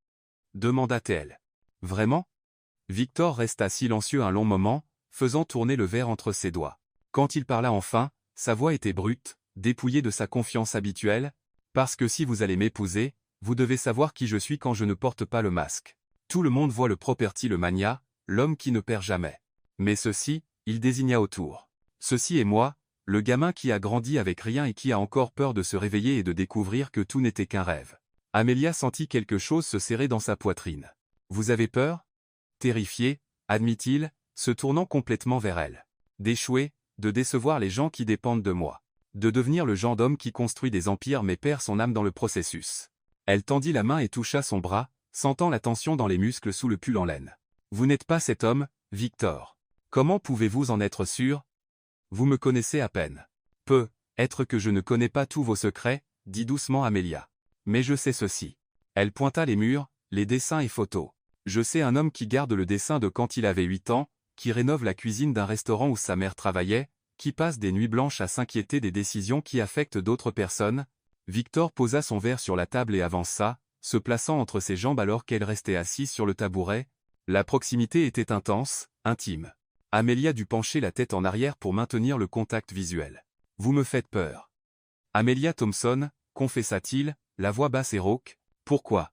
demanda-t-elle. « Vraiment ?» Victor resta silencieux un long moment, faisant tourner le verre entre ses doigts. Quand il parla enfin, sa voix était brute, dépouillé de sa confiance habituelle, parce que si vous allez m'épouser, vous devez savoir qui je suis quand je ne porte pas le masque. Tout le monde voit le property le mania, l'homme qui ne perd jamais. Mais ceci, il désigna autour. Ceci est moi, le gamin qui a grandi avec rien et qui a encore peur de se réveiller et de découvrir que tout n'était qu'un rêve. Amélia sentit quelque chose se serrer dans sa poitrine. Vous avez peur? Terrifié, admit-il, se tournant complètement vers elle. D'échouer, de décevoir les gens qui dépendent de moi. De devenir le genre d'homme qui construit des empires mais perd son âme dans le processus. Elle tendit la main et toucha son bras, sentant la tension dans les muscles sous le pull en laine. Vous n'êtes pas cet homme, Victor. Comment pouvez-vous en être sûr? Vous me connaissez à peine. Être que je ne connais pas tous vos secrets, dit doucement Amélia. Mais je sais ceci. Elle pointa les murs, les dessins et photos. Je sais un homme qui garde le dessin de quand il avait 8 ans, qui rénove la cuisine d'un restaurant où sa mère travaillait, qui passe des nuits blanches à s'inquiéter des décisions qui affectent d'autres personnes. Victor posa son verre sur la table et avança, se plaçant entre ses jambes alors qu'elle restait assise sur le tabouret. La proximité était intense, intime. Amélia dut pencher la tête en arrière pour maintenir le contact visuel. « Vous me faites peur. » Amélia Thompson, confessa-t-il, la voix basse et rauque. « Pourquoi? »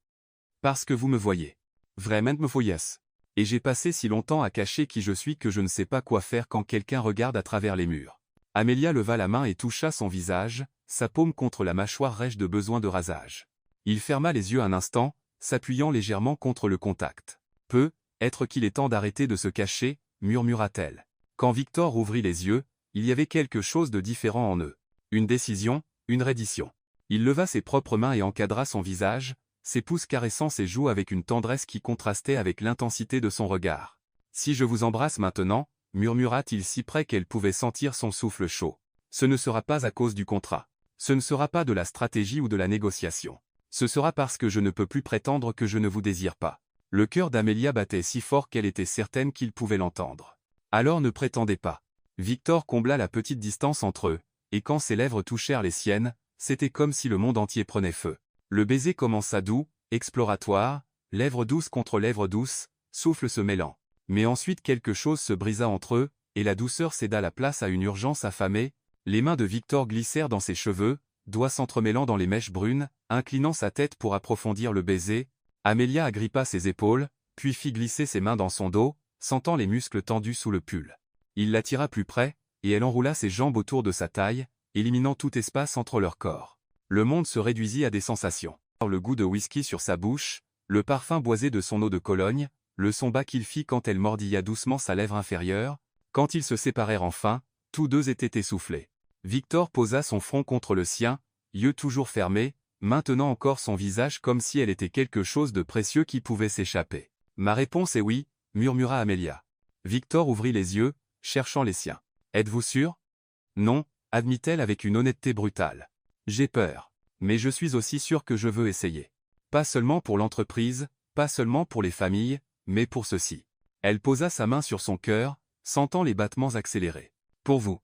Parce que vous me voyez. Vraiment me voyez. Et j'ai passé si longtemps à cacher qui je suis que je ne sais pas quoi faire quand quelqu'un regarde à travers les murs. Amélia leva la main et toucha son visage, sa paume contre la mâchoire rêche de besoin de rasage. Il ferma les yeux un instant, s'appuyant légèrement contre le contact. Être qu'il est temps d'arrêter de se cacher, murmura-t-elle. Quand Victor ouvrit les yeux, il y avait quelque chose de différent en eux. Une décision, une reddition. Il leva ses propres mains et encadra son visage, ses pouces caressant ses joues avec une tendresse qui contrastait avec l'intensité de son regard. « Si je vous embrasse maintenant, » murmura-t-il si près qu'elle pouvait sentir son souffle chaud. « Ce ne sera pas à cause du contrat. Ce ne sera pas de la stratégie ou de la négociation. Ce sera parce que je ne peux plus prétendre que je ne vous désire pas. » Le cœur d'Amélia battait si fort qu'elle était certaine qu'il pouvait l'entendre. Alors ne prétendez pas. Victor combla la petite distance entre eux, et quand ses lèvres touchèrent les siennes, c'était comme si le monde entier prenait feu. Le baiser commença doux, exploratoire, lèvres douces contre lèvres douces, souffle se mêlant. Mais ensuite quelque chose se brisa entre eux, et la douceur céda la place à une urgence affamée. Les mains de Victor glissèrent dans ses cheveux, doigts s'entremêlant dans les mèches brunes, inclinant sa tête pour approfondir le baiser. Amélia agrippa ses épaules, puis fit glisser ses mains dans son dos, sentant les muscles tendus sous le pull. Il l'attira plus près, et elle enroula ses jambes autour de sa taille, éliminant tout espace entre leurs corps. Le monde se réduisit à des sensations. Le goût de whisky sur sa bouche, le parfum boisé de son eau de Cologne, le son bas qu'il fit quand elle mordilla doucement sa lèvre inférieure. Quand ils se séparèrent enfin, tous deux étaient essoufflés. Victor posa son front contre le sien, yeux toujours fermés, maintenant encore son visage comme si elle était quelque chose de précieux qui pouvait s'échapper. « Ma réponse est oui, » murmura Amélia. Victor ouvrit les yeux, cherchant les siens. « Êtes-vous sûr? » Non, admit-elle avec une honnêteté brutale. « J'ai peur. Mais je suis aussi sûr que je veux essayer. Pas seulement pour l'entreprise, pas seulement pour les familles, mais pour ceci. » Elle posa sa main sur son cœur, sentant les battements accélérés. « Pour vous. »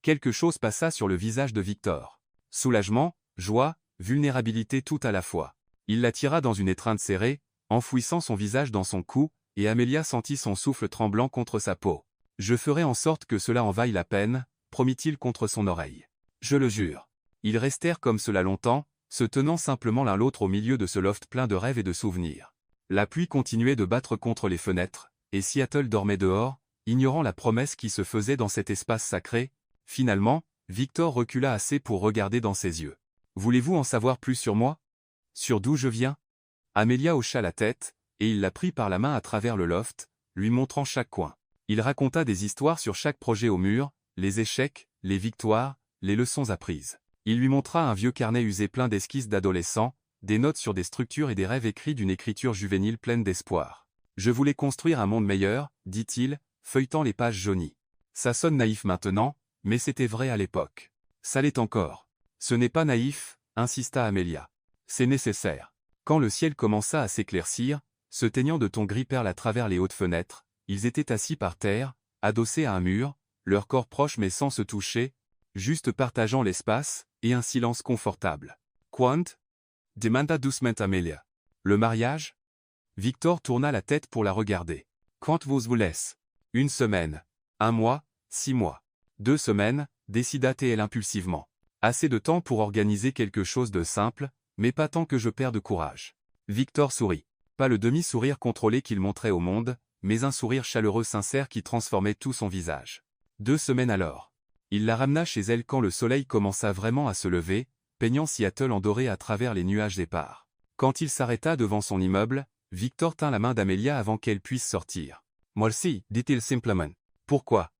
Quelque chose passa sur le visage de Victor. Soulagement, joie, vulnérabilité tout à la fois. Il la tira dans une étreinte serrée, enfouissant son visage dans son cou, et Amélia sentit son souffle tremblant contre sa peau. « Je ferai en sorte que cela en vaille la peine, » promit-il contre son oreille. « Je le jure. » Ils restèrent comme cela longtemps, se tenant simplement l'un l'autre au milieu de ce loft plein de rêves et de souvenirs. La pluie continuait de battre contre les fenêtres, et Seattle dormait dehors, ignorant la promesse qui se faisait dans cet espace sacré. Finalement, Victor recula assez pour regarder dans ses yeux. « Voulez-vous en savoir plus sur moi? Sur d'où je viens ?» Amélia hocha la tête, et il la prit par la main à travers le loft, lui montrant chaque coin. Il raconta des histoires sur chaque projet au mur, les échecs, les victoires, les leçons apprises. Il lui montra un vieux carnet usé plein d'esquisses d'adolescents, des notes sur des structures et des rêves écrits d'une écriture juvénile pleine d'espoir. « Je voulais construire un monde meilleur, » dit-il, feuilletant les pages jaunies. Ça sonne naïf maintenant, mais c'était vrai à l'époque. Ça l'est encore. Ce n'est pas naïf, insista Amélia. C'est nécessaire. Quand le ciel commença à s'éclaircir, se teignant de ton gris perle à travers les hautes fenêtres, ils étaient assis par terre, adossés à un mur, leurs corps proches mais sans se toucher, juste partageant l'espace, et un silence confortable. « Quant » demanda doucement Amélia. « Le mariage ?» Victor tourna la tête pour la regarder. « Quand vous voulez. 1 semaine. 1 mois, 6 mois. 2 semaines, décida-t-elle impulsivement. Assez de temps pour organiser quelque chose de simple, mais pas tant que je perds de courage. Victor sourit. Pas le demi-sourire contrôlé qu'il montrait au monde, mais un sourire chaleureux sincère qui transformait tout son visage. 2 semaines alors. Il la ramena chez elle quand le soleil commença vraiment à se lever, peignant Seattle en doré à travers les nuages épars. Quand il s'arrêta devant son immeuble, Victor tint la main d'Amelia avant qu'elle puisse sortir. « Merci, dit-il simplement. Pourquoi?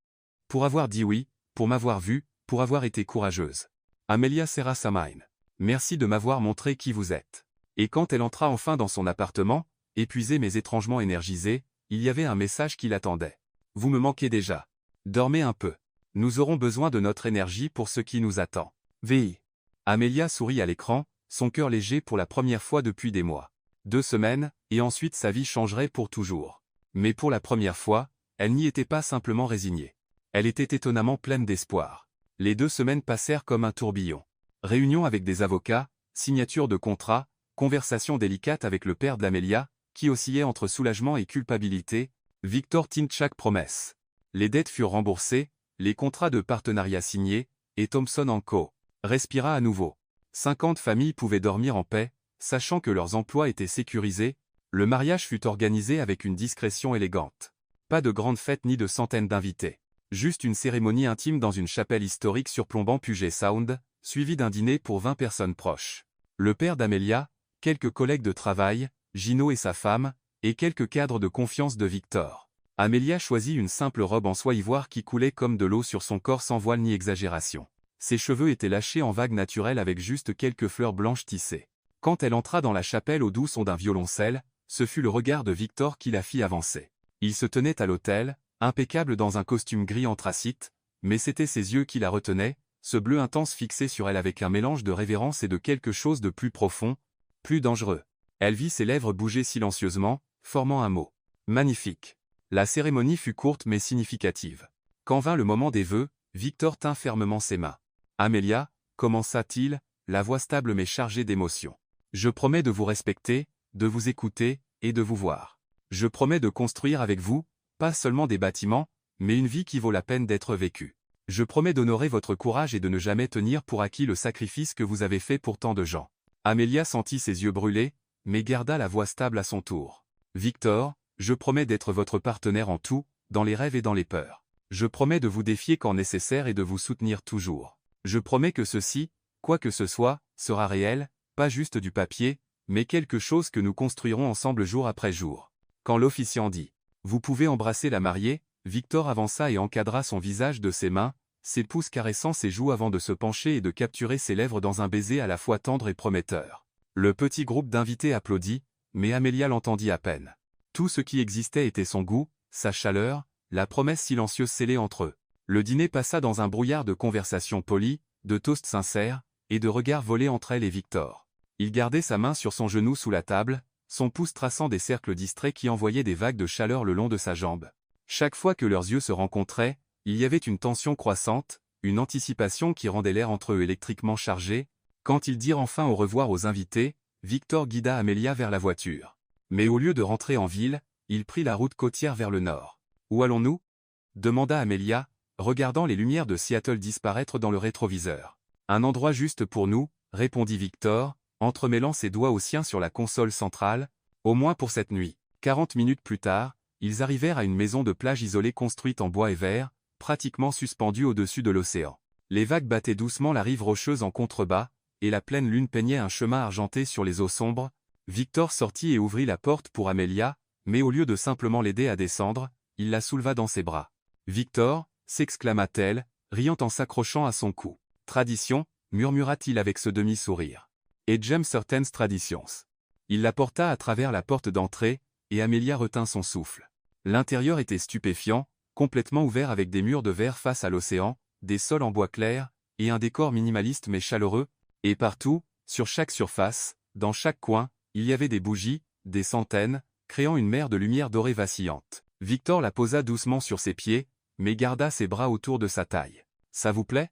Pour avoir dit oui, pour m'avoir vu, pour avoir été courageuse. » Amelia serra sa main. « Merci de m'avoir montré qui vous êtes. » Et quand elle entra enfin dans son appartement, épuisée mais étrangement énergisée, il y avait un message qui l'attendait. « Vous me manquez déjà. Dormez un peu. Nous aurons besoin de notre énergie pour ce qui nous attend. Vi. » Amelia sourit à l'écran, son cœur léger pour la première fois depuis des mois. 2 semaines, et ensuite sa vie changerait pour toujours. Mais pour la première fois, elle n'y était pas simplement résignée. Elle était étonnamment pleine d'espoir. Les 2 semaines passèrent comme un tourbillon. Réunion avec des avocats, signature de contrats, conversation délicate avec le père d'Amelia, qui oscillait entre soulagement et culpabilité. Victor tint chaque promesse. Les dettes furent remboursées, les contrats de partenariat signés, et Thompson & Co. respira à nouveau. 50 familles pouvaient dormir en paix, sachant que leurs emplois étaient sécurisés. Le mariage fut organisé avec une discrétion élégante. Pas de grande fête ni de centaines d'invités. Juste une cérémonie intime dans une chapelle historique surplombant Puget Sound, suivie d'un dîner pour 20 personnes proches. Le père d'Amelia, quelques collègues de travail, Gino et sa femme, et quelques cadres de confiance de Victor. Amelia choisit une simple robe en soie ivoire qui coulait comme de l'eau sur son corps sans voile ni exagération. Ses cheveux étaient lâchés en vagues naturelles avec juste quelques fleurs blanches tissées. Quand elle entra dans la chapelle au doux son d'un violoncelle, ce fut le regard de Victor qui la fit avancer. Il se tenait à l'autel, impeccable dans un costume gris anthracite, mais c'étaient ses yeux qui la retenaient, ce bleu intense fixé sur elle avec un mélange de révérence et de quelque chose de plus profond, plus dangereux. Elle vit ses lèvres bouger silencieusement, formant un mot. Magnifique. La cérémonie fut courte mais significative. Quand vint le moment des vœux, Victor tint fermement ses mains. « Amelia, » commença-t-il, la voix stable mais chargée d'émotion. « Je promets de vous respecter, de vous écouter, et de vous voir. Je promets de construire avec vous, pas seulement des bâtiments, mais une vie qui vaut la peine d'être vécue. Je promets d'honorer votre courage et de ne jamais tenir pour acquis le sacrifice que vous avez fait pour tant de gens. » Amelia sentit ses yeux brûler, mais garda la voix stable à son tour. « Victor, je promets d'être votre partenaire en tout, dans les rêves et dans les peurs. Je promets de vous défier quand nécessaire et de vous soutenir toujours. Je promets que ceci, quoi que ce soit, sera réel, pas juste du papier, mais quelque chose que nous construirons ensemble jour après jour. » Quand l'officiant dit « Vous pouvez embrasser la mariée », Victor avança et encadra son visage de ses mains, ses pouces caressant ses joues avant de se pencher et de capturer ses lèvres dans un baiser à la fois tendre et prometteur. Le petit groupe d'invités applaudit, mais Amelia l'entendit à peine. Tout ce qui existait était son goût, sa chaleur, la promesse silencieuse scellée entre eux. Le dîner passa dans un brouillard de conversations polies, de toasts sincères, et de regards volés entre elle et Victor. Il gardait sa main sur son genou sous la table, son pouce traçant des cercles distraits qui envoyaient des vagues de chaleur le long de sa jambe. Chaque fois que leurs yeux se rencontraient, il y avait une tension croissante, une anticipation qui rendait l'air entre eux électriquement chargé. Quand ils dirent enfin au revoir aux invités, Victor guida Amelia vers la voiture. Mais au lieu de rentrer en ville, il prit la route côtière vers le nord. « Où allons-nous » demanda Amelia, regardant les lumières de Seattle disparaître dans le rétroviseur. « Un endroit juste pour nous, » répondit Victor, entremêlant ses doigts aux siens sur la console centrale, « au moins pour cette nuit. » 40 minutes plus tard, ils arrivèrent à une maison de plage isolée construite en bois et verre, pratiquement suspendue au-dessus de l'océan. Les vagues battaient doucement la rive rocheuse en contrebas, et la pleine lune peignait un chemin argenté sur les eaux sombres. Victor sortit et ouvrit la porte pour Amelia, mais au lieu de simplement l'aider à descendre, il la souleva dans ses bras. « Victor » s'exclama-t-elle, riant en s'accrochant à son cou. « Tradition » murmura-t-il avec ce demi-sourire. « Et j'aime certaines traditions. » Il la porta à travers la porte d'entrée, et Amelia retint son souffle. L'intérieur était stupéfiant, complètement ouvert avec des murs de verre face à l'océan, des sols en bois clair, et un décor minimaliste mais chaleureux, et partout, sur chaque surface, dans chaque coin, il y avait des bougies, des centaines, créant une mer de lumière dorée vacillante. Victor la posa doucement sur ses pieds, mais garda ses bras autour de sa taille. « Ça vous plaît ?»«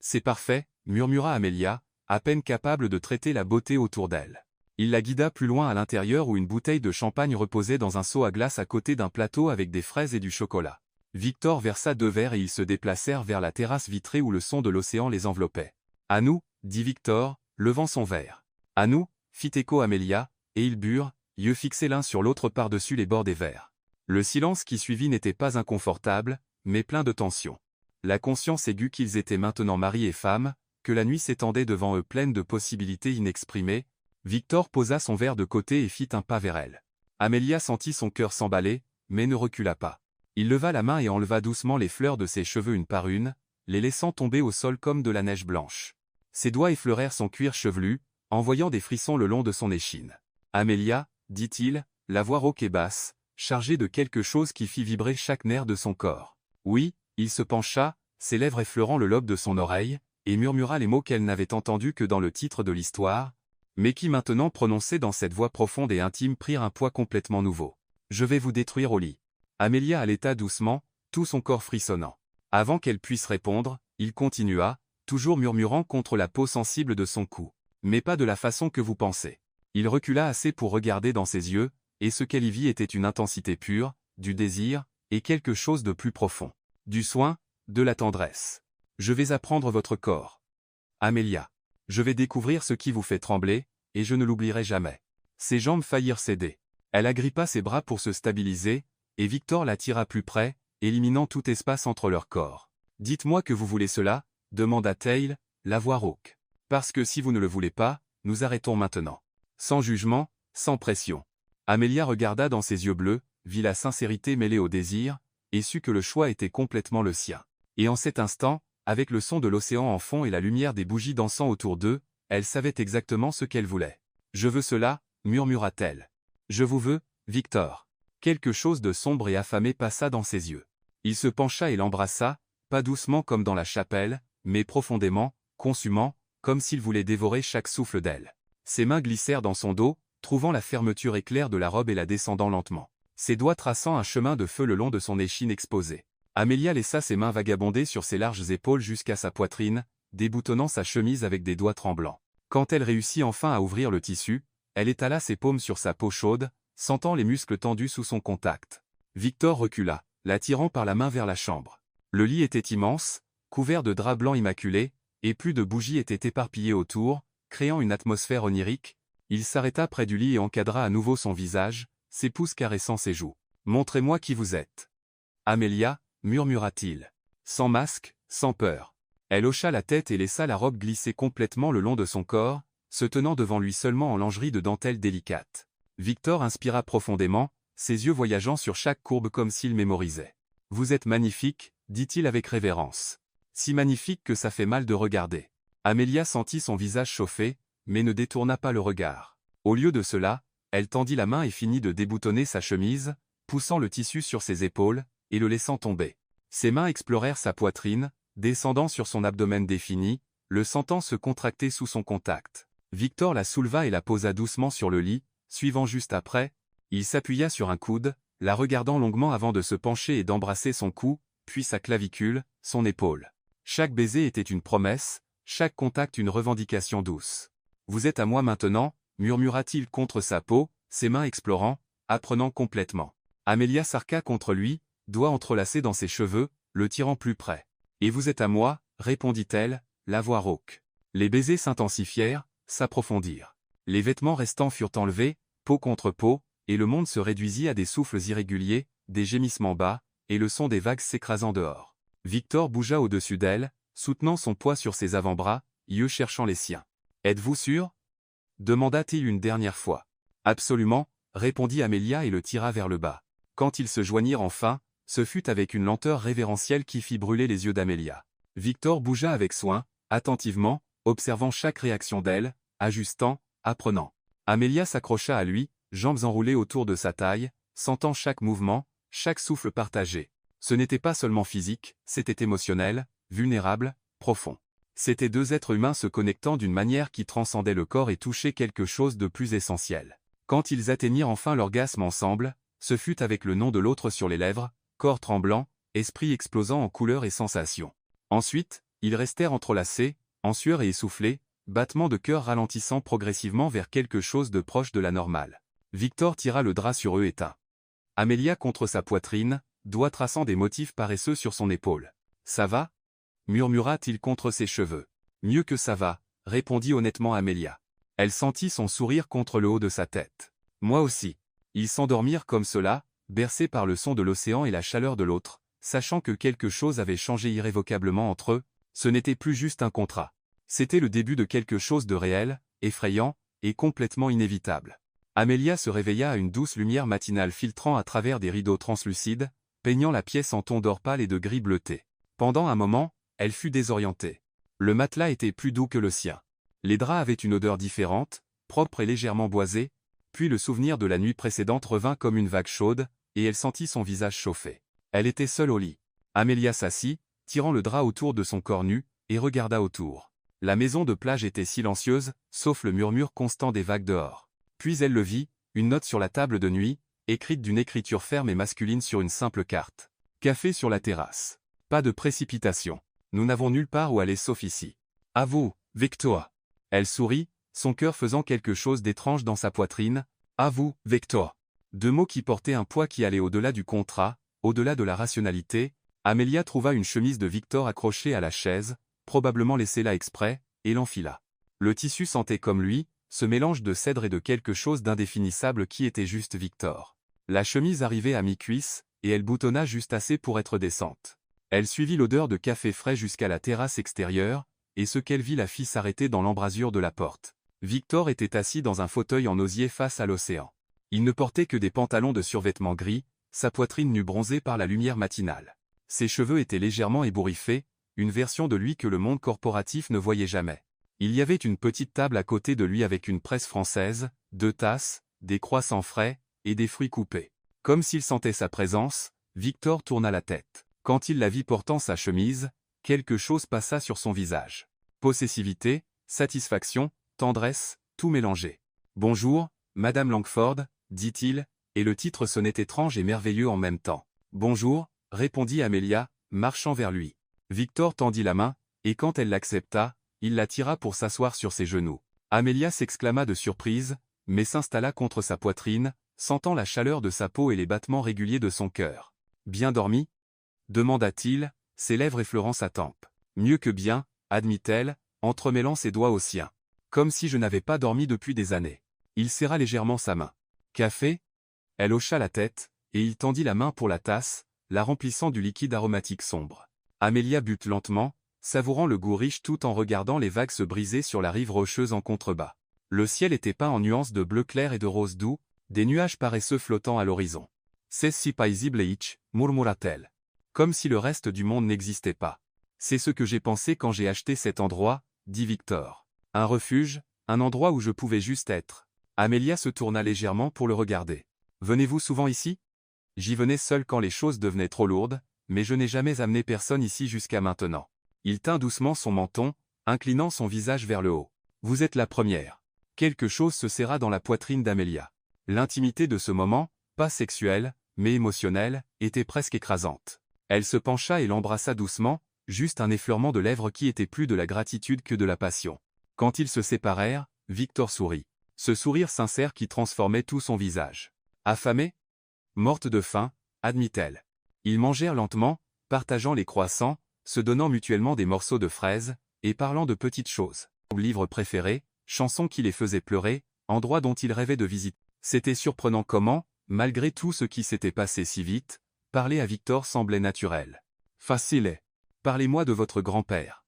C'est parfait, » murmura Amelia, à peine capable de traiter la beauté autour d'elle. Il la guida plus loin à l'intérieur où une bouteille de champagne reposait dans un seau à glace à côté d'un plateau avec des fraises et du chocolat. Victor versa 2 verres et ils se déplacèrent vers la terrasse vitrée où le son de l'océan les enveloppait. À nous, dit Victor, levant son verre. À nous, fit écho Amelia, et ils burent, yeux fixés l'un sur l'autre par-dessus les bords des verres. Le silence qui suivit n'était pas inconfortable, mais plein de tension. La conscience aiguë qu'ils étaient maintenant mari et femme, que la nuit s'étendait devant eux pleine de possibilités inexprimées, Victor posa son verre de côté et fit un pas vers elle. Amelia sentit son cœur s'emballer, mais ne recula pas. Il leva la main et enleva doucement les fleurs de ses cheveux une par une, les laissant tomber au sol comme de la neige blanche. Ses doigts effleurèrent son cuir chevelu, envoyant des frissons le long de son échine. « Amelia, dit-il, la voix rauque et basse, chargée de quelque chose qui fit vibrer chaque nerf de son corps. Oui, il se pencha, ses lèvres effleurant le lobe de son oreille, et murmura les mots qu'elle n'avait entendus que dans le titre de l'histoire, mais qui maintenant prononcés dans cette voix profonde et intime prirent un poids complètement nouveau. « Je vais vous détruire au lit. » Amelia allaita doucement, tout son corps frissonnant. Avant qu'elle puisse répondre, il continua, toujours murmurant contre la peau sensible de son cou. « Mais pas de la façon que vous pensez. » Il recula assez pour regarder dans ses yeux, et ce qu'elle y vit était une intensité pure, du désir, et quelque chose de plus profond. Du soin, de la tendresse. « Je vais apprendre votre corps. Amelia. Je vais découvrir ce qui vous fait trembler, et je ne l'oublierai jamais. » Ses jambes faillirent céder. Elle agrippa ses bras pour se stabiliser, et Victor la tira plus près, éliminant tout espace entre leurs corps. « Dites-moi que vous voulez cela, demanda-t-elle, la voix rauque. Parce que si vous ne le voulez pas, nous arrêtons maintenant. » Sans jugement, sans pression. Amelia regarda dans ses yeux bleus, vit la sincérité mêlée au désir, et sut que le choix était complètement le sien. Et en cet instant, avec le son de l'océan en fond et la lumière des bougies dansant autour d'eux, elle savait exactement ce qu'elle voulait. « Je veux cela, murmura-t-elle. Je vous veux, Victor. » Quelque chose de sombre et affamé passa dans ses yeux. Il se pencha et l'embrassa, pas doucement comme dans la chapelle, mais profondément, consumant, comme s'il voulait dévorer chaque souffle d'elle. Ses mains glissèrent dans son dos, trouvant la fermeture éclair de la robe et la descendant lentement. Ses doigts traçant un chemin de feu le long de son échine exposée. Amelia laissa ses mains vagabonder sur ses larges épaules jusqu'à sa poitrine, déboutonnant sa chemise avec des doigts tremblants. Quand elle réussit enfin à ouvrir le tissu, elle étala ses paumes sur sa peau chaude, sentant les muscles tendus sous son contact. Victor recula, l'attirant par la main vers la chambre. Le lit était immense, couvert de draps blancs immaculés, et plus de bougies étaient éparpillées autour, créant une atmosphère onirique. Il s'arrêta près du lit et encadra à nouveau son visage, ses pouces caressant ses joues. « Montrez-moi qui vous êtes. »« Amelia, » murmura-t-il. Sans masque, sans peur. Elle hocha la tête et laissa la robe glisser complètement le long de son corps, se tenant devant lui seulement en lingerie de dentelle délicate. Victor inspira profondément, ses yeux voyageant sur chaque courbe comme s'il mémorisait. « Vous êtes magnifique, » dit-il avec révérence. « Si magnifique que ça fait mal de regarder. » Amelia sentit son visage chauffer, mais ne détourna pas le regard. Au lieu de cela, elle tendit la main et finit de déboutonner sa chemise, poussant le tissu sur ses épaules, et le laissant tomber. Ses mains explorèrent sa poitrine, descendant sur son abdomen défini, le sentant se contracter sous son contact. Victor la souleva et la posa doucement sur le lit, suivant juste après. Il s'appuya sur un coude, la regardant longuement avant de se pencher et d'embrasser son cou, puis sa clavicule, son épaule. Chaque baiser était une promesse, chaque contact une revendication douce. « Vous êtes à moi maintenant » murmura-t-il contre sa peau, ses mains explorant, apprenant complètement. Amelia s'arqua contre lui, doigts entrelacés dans ses cheveux, le tirant plus près. « Et vous êtes à moi » répondit-elle, la voix rauque. Les baisers s'intensifièrent, s'approfondirent. Les vêtements restants furent enlevés, peau contre peau, et le monde se réduisit à des souffles irréguliers, des gémissements bas, et le son des vagues s'écrasant dehors. Victor bougea au-dessus d'elle, soutenant son poids sur ses avant-bras, yeux cherchant les siens. « Êtes-vous sûr » demanda-t-il une dernière fois. « Absolument » répondit Amelia et le tira vers le bas. Quand ils se joignirent enfin, ce fut avec une lenteur révérentielle qui fit brûler les yeux d'Amelia. Victor bougea avec soin, attentivement, observant chaque réaction d'elle, ajustant, apprenant. Amelia s'accrocha à lui, jambes enroulées autour de sa taille, sentant chaque mouvement, chaque souffle partagé. Ce n'était pas seulement physique, c'était émotionnel, vulnérable, profond. C'étaient deux êtres humains se connectant d'une manière qui transcendait le corps et touchait quelque chose de plus essentiel. Quand ils atteignirent enfin l'orgasme ensemble, ce fut avec le nom de l'autre sur les lèvres, corps tremblant, esprit explosant en couleurs et sensations. Ensuite, ils restèrent entrelacés, en sueur et essoufflés, battements de cœur ralentissant progressivement vers quelque chose de proche de la normale. Victor tira le drap sur eux et tint. Amelia contre sa poitrine, doigts traçant des motifs paresseux sur son épaule. « Ça va » murmura-t-il contre ses cheveux. Mieux que ça va, répondit honnêtement Amelia. Elle sentit son sourire contre le haut de sa tête. Moi aussi. Ils s'endormirent comme cela, bercés par le son de l'océan et la chaleur de l'autre, sachant que quelque chose avait changé irrévocablement entre eux, ce n'était plus juste un contrat. C'était le début de quelque chose de réel, effrayant, et complètement inévitable. Amelia se réveilla à une douce lumière matinale filtrant à travers des rideaux translucides, peignant la pièce en tons d'or pâle et de gris bleuté. Pendant un moment, elle fut désorientée. Le matelas était plus doux que le sien. Les draps avaient une odeur différente, propre et légèrement boisée, puis le souvenir de la nuit précédente revint comme une vague chaude, et elle sentit son visage chauffer. Elle était seule au lit. Amelia s'assit, tirant le drap autour de son corps nu, et regarda autour. La maison de plage était silencieuse, sauf le murmure constant des vagues dehors. Puis elle le vit, une note sur la table de nuit, écrite d'une écriture ferme et masculine sur une simple carte. Café sur la terrasse. Pas de précipitation. Nous n'avons nulle part où aller sauf ici. À vous, Victor. Elle sourit, son cœur faisant quelque chose d'étrange dans sa poitrine. À vous, Victor. Deux mots qui portaient un poids qui allait au-delà du contrat, au-delà de la rationalité. Amelia trouva une chemise de Victor accrochée à la chaise, probablement laissée là exprès, et l'enfila. Le tissu sentait comme lui, ce mélange de cèdre et de quelque chose d'indéfinissable qui était juste Victor. La chemise arrivait à mi-cuisse, et elle boutonna juste assez pour être décente. Elle suivit l'odeur de café frais jusqu'à la terrasse extérieure, et ce qu'elle vit la fit s'arrêter dans l'embrasure de la porte. Victor était assis dans un fauteuil en osier face à l'océan. Il ne portait que des pantalons de survêtement gris, sa poitrine nue bronzée par la lumière matinale. Ses cheveux étaient légèrement ébouriffés, une version de lui que le monde corporatif ne voyait jamais. Il y avait une petite table à côté de lui avec une presse française, 2 tasses, des croissants frais, et des fruits coupés. Comme s'il sentait sa présence, Victor tourna la tête. Quand il la vit portant sa chemise, quelque chose passa sur son visage. Possessivité, satisfaction, tendresse, tout mélangé. « Bonjour, Madame Langford, dit-il, et le titre sonnait étrange et merveilleux en même temps. « Bonjour, répondit Amelia, marchant vers lui. Victor tendit la main, et quand elle l'accepta, il la tira pour s'asseoir sur ses genoux. Amelia s'exclama de surprise, mais s'installa contre sa poitrine, sentant la chaleur de sa peau et les battements réguliers de son cœur. « Bien dormi » demanda-t-il, ses lèvres effleurant sa tempe. « Mieux que bien » admit-elle, entremêlant ses doigts aux siens. « Comme si je n'avais pas dormi depuis des années. » Il serra légèrement sa main. « Café » Elle hocha la tête, et il tendit la main pour la tasse, la remplissant du liquide aromatique sombre. Amelia but lentement, savourant le goût riche tout en regardant les vagues se briser sur la rive rocheuse en contrebas. Le ciel était peint en nuances de bleu clair et de rose doux, des nuages paresseux flottant à l'horizon. « C'est si paisible Hitch, murmura-t-elle. Comme si le reste du monde n'existait pas. C'est ce que j'ai pensé quand j'ai acheté cet endroit, dit Victor. Un refuge, un endroit où je pouvais juste être. Amelia se tourna légèrement pour le regarder. Venez-vous souvent ici? J'y venais seul quand les choses devenaient trop lourdes, mais je n'ai jamais amené personne ici jusqu'à maintenant. Il tint doucement son menton, inclinant son visage vers le haut. Vous êtes la première. Quelque chose se serra dans la poitrine d'Amelia. L'intimité de ce moment, pas sexuelle, mais émotionnelle, était presque écrasante. Elle se pencha et l'embrassa doucement, juste un effleurement de lèvres qui était plus de la gratitude que de la passion. Quand ils se séparèrent, Victor sourit. Ce sourire sincère qui transformait tout son visage. Affamée? Morte de faim, admit-elle. Ils mangèrent lentement, partageant les croissants, se donnant mutuellement des morceaux de fraises, et parlant de petites choses. Livres préférés, chansons qui les faisaient pleurer, endroits dont ils rêvaient de visiter. C'était surprenant comment, malgré tout ce qui s'était passé si vite, parler à Victor semblait naturel. Facile. Parlez-moi de votre grand-père.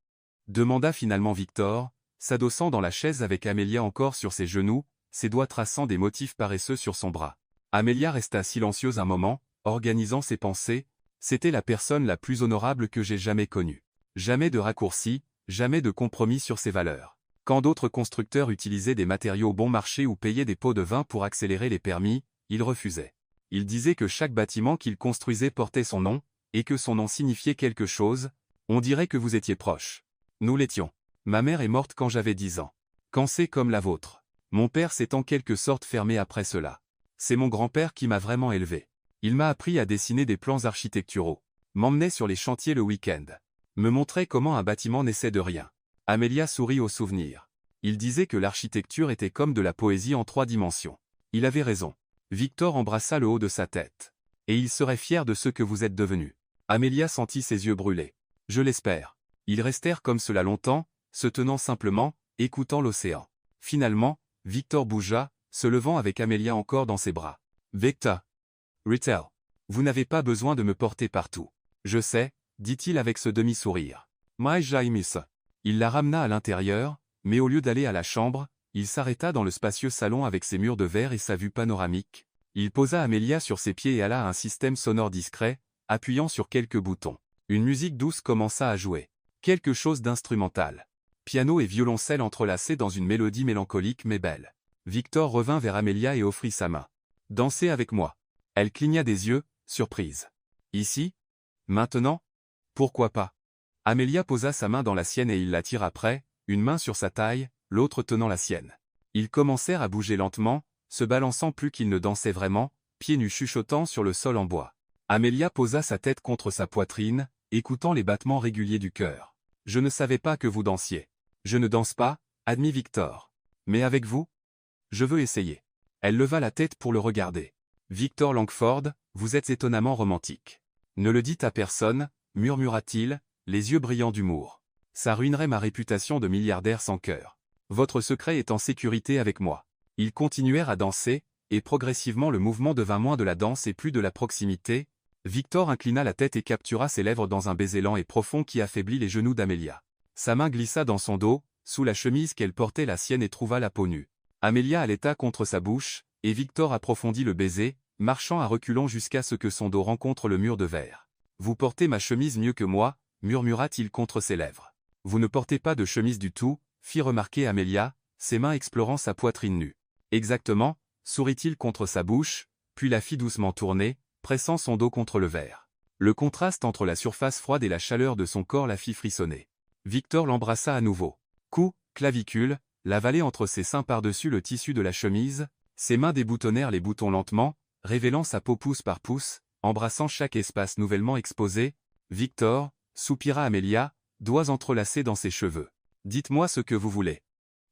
Demanda finalement Victor, s'adossant dans la chaise avec Amelia encore sur ses genoux, ses doigts traçant des motifs paresseux sur son bras. Amelia resta silencieuse un moment, organisant ses pensées. C'était la personne la plus honorable que j'ai jamais connue. Jamais de raccourcis, jamais de compromis sur ses valeurs. Quand d'autres constructeurs utilisaient des matériaux bon marché ou payaient des pots de vin pour accélérer les permis, il refusait. Il disait que chaque bâtiment qu'il construisait portait son nom, et que son nom signifiait quelque chose. On dirait que vous étiez proches. Nous l'étions. Ma mère est morte quand j'avais 10 ans. Quand c'est comme la vôtre. Mon père s'est en quelque sorte fermé après cela. C'est mon grand-père qui m'a vraiment élevé. Il m'a appris à dessiner des plans architecturaux. M'emmenait sur les chantiers le week-end. Me montrait comment un bâtiment naissait de rien. Amelia sourit au souvenir. Il disait que l'architecture était comme de la poésie en 3 dimensions. Il avait raison. Victor embrassa le haut de sa tête. Et il serait fier de ce que vous êtes devenu. Amelia sentit ses yeux brûler. Je l'espère. Ils restèrent comme cela longtemps, se tenant simplement, écoutant l'océan. Finalement, Victor bougea, se levant avec Amelia encore dans ses bras. « Victor. Rethel. Vous n'avez pas besoin de me porter partout. Je sais, dit-il avec ce demi-sourire. My Jaimisse. » Il la ramena à l'intérieur, mais au lieu d'aller à la chambre, il s'arrêta dans le spacieux salon avec ses murs de verre et sa vue panoramique. Il posa Amelia sur ses pieds et alla à un système sonore discret, appuyant sur quelques boutons. Une musique douce commença à jouer. Quelque chose d'instrumental. Piano et violoncelle entrelacés dans une mélodie mélancolique mais belle. Victor revint vers Amelia et offrit sa main. « Dansez avec moi. » Elle cligna des yeux, surprise. « Ici? Maintenant? Pourquoi pas ?» Amelia posa sa main dans la sienne et il la tira près, une main sur sa taille, l'autre tenant la sienne. Ils commencèrent à bouger lentement, se balançant plus qu'ils ne dansaient vraiment, pieds nus chuchotant sur le sol en bois. Amelia posa sa tête contre sa poitrine, écoutant les battements réguliers du cœur. « Je ne savais pas que vous dansiez. »« Je ne danse pas, » admit Victor. « Mais avec vous? Je veux essayer. » Elle leva la tête pour le regarder. « Victor Langford, vous êtes étonnamment romantique. »« Ne le dites à personne, » murmura-t-il, les yeux brillants d'humour. « Ça ruinerait ma réputation de milliardaire sans cœur. Votre secret est en sécurité avec moi. » Ils continuèrent à danser, et progressivement le mouvement devint moins de la danse et plus de la proximité. Victor inclina la tête et captura ses lèvres dans un baiser lent et profond qui affaiblit les genoux d'Amelia. Sa main glissa dans son dos, sous la chemise qu'elle portait la sienne et trouva la peau nue. Amelia allaita contre sa bouche, et Victor approfondit le baiser, marchant à reculons jusqu'à ce que son dos rencontre le mur de verre. « Vous portez ma chemise mieux que moi, » murmura-t-il contre ses lèvres. « Vous ne portez pas de chemise du tout, » fit remarquer Amelia, ses mains explorant sa poitrine nue. « Exactement, » sourit-il contre sa bouche, puis la fit doucement tourner, pressant son dos contre le verre. Le contraste entre la surface froide et la chaleur de son corps la fit frissonner. Victor l'embrassa à nouveau. Cou, clavicule, la vallée entre ses seins par-dessus le tissu de la chemise, ses mains déboutonnèrent les boutons lentement, révélant sa peau pouce par pouce, embrassant chaque espace nouvellement exposé. « Victor, » soupira Amelia, doigts entrelacés dans ses cheveux. « Dites-moi ce que vous voulez. »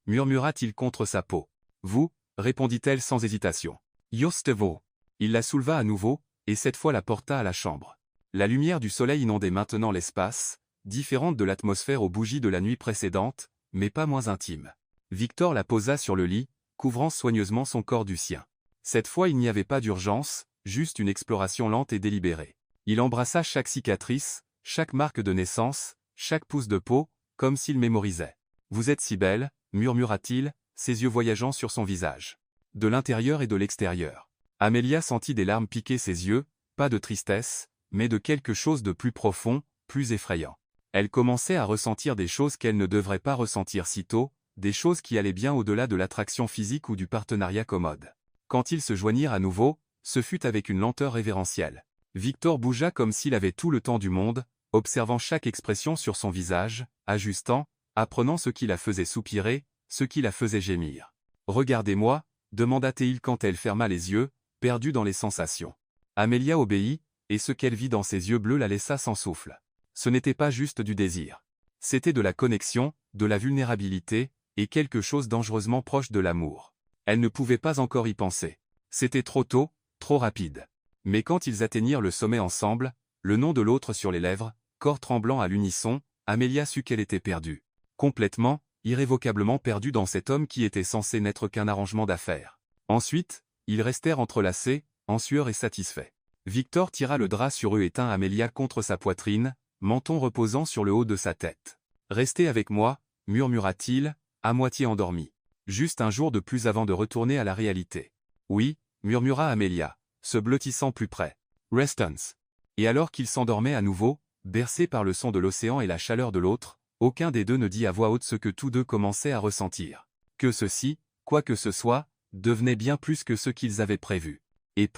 murmura-t-il contre sa peau. « Vous » répondit-elle sans hésitation. « Yostevo » Il la souleva à nouveau, et cette fois la porta à la chambre. La lumière du soleil inondait maintenant l'espace, différente de l'atmosphère aux bougies de la nuit précédente, mais pas moins intime. Victor la posa sur le lit, couvrant soigneusement son corps du sien. Cette fois il n'y avait pas d'urgence, juste une exploration lente et délibérée. Il embrassa chaque cicatrice, chaque marque de naissance, chaque pouce de peau, comme s'il mémorisait. « Vous êtes si belle » murmura-t-il, ses yeux voyageant sur son visage. De l'intérieur et de l'extérieur. Amelia sentit des larmes piquer ses yeux, pas de tristesse, mais de quelque chose de plus profond, plus effrayant. Elle commençait à ressentir des choses qu'elle ne devrait pas ressentir si tôt, des choses qui allaient bien au-delà de l'attraction physique ou du partenariat commode. Quand ils se joignirent à nouveau, ce fut avec une lenteur révérentielle. Victor bougea comme s'il avait tout le temps du monde, observant chaque expression sur son visage, ajustant, apprenant ce qui la faisait soupirer, ce qui la faisait gémir. « Regardez-moi » demanda-t-il quand elle ferma les yeux, perdue dans les sensations. Amelia obéit, et ce qu'elle vit dans ses yeux bleus la laissa sans souffle. Ce n'était pas juste du désir. C'était de la connexion, de la vulnérabilité, et quelque chose dangereusement proche de l'amour. Elle ne pouvait pas encore y penser. C'était trop tôt, trop rapide. Mais quand ils atteignirent le sommet ensemble, le nom de l'autre sur les lèvres, corps tremblant à l'unisson, Amelia sut qu'elle était perdue. Complètement, irrévocablement perdue dans cet homme qui était censé n'être qu'un arrangement d'affaires. Ensuite, ils restèrent entrelacés, en sueur et satisfaits. Victor tira le drap sur eux et tint Amelia contre sa poitrine, menton reposant sur le haut de sa tête. « Restez avec moi » murmura-t-il, à moitié endormi. Juste un jour de plus avant de retourner à la réalité. « Oui » murmura Amelia, se blottissant plus près. « Restons. » Et alors qu'ils s'endormaient à nouveau, bercés par le son de l'océan et la chaleur de l'autre, aucun des deux ne dit à voix haute ce que tous deux commençaient à ressentir. Que ceci, quoi que ce soit, devenait bien plus que ce qu'ils avaient prévu. Et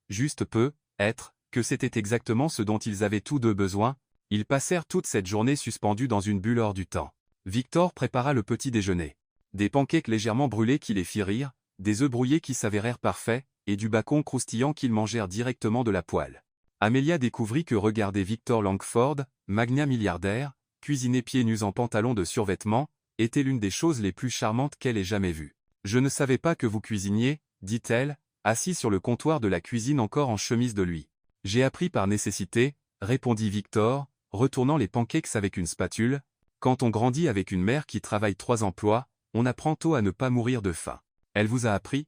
juste peut être, que c'était exactement ce dont ils avaient tous deux besoin. Ils passèrent toute cette journée suspendus dans une bulle hors du temps. Victor prépara le petit déjeuner. Des pancakes légèrement brûlés qui les firent rire, des œufs brouillés qui s'avérèrent parfaits, et du bacon croustillant qu'ils mangèrent directement de la poêle. Amelia découvrit que regarder Victor Langford, magnat milliardaire, cuisiner pieds nus en pantalon de survêtement, était l'une des choses les plus charmantes qu'elle ait jamais vues. « Je ne savais pas que vous cuisiniez, » dit-elle, assis sur le comptoir de la cuisine encore en chemise de lui. « J'ai appris par nécessité, » répondit Victor, retournant les pancakes avec une spatule. Quand on grandit avec une mère qui travaille 3 emplois, on apprend tôt à ne pas mourir de faim. Elle vous a appris?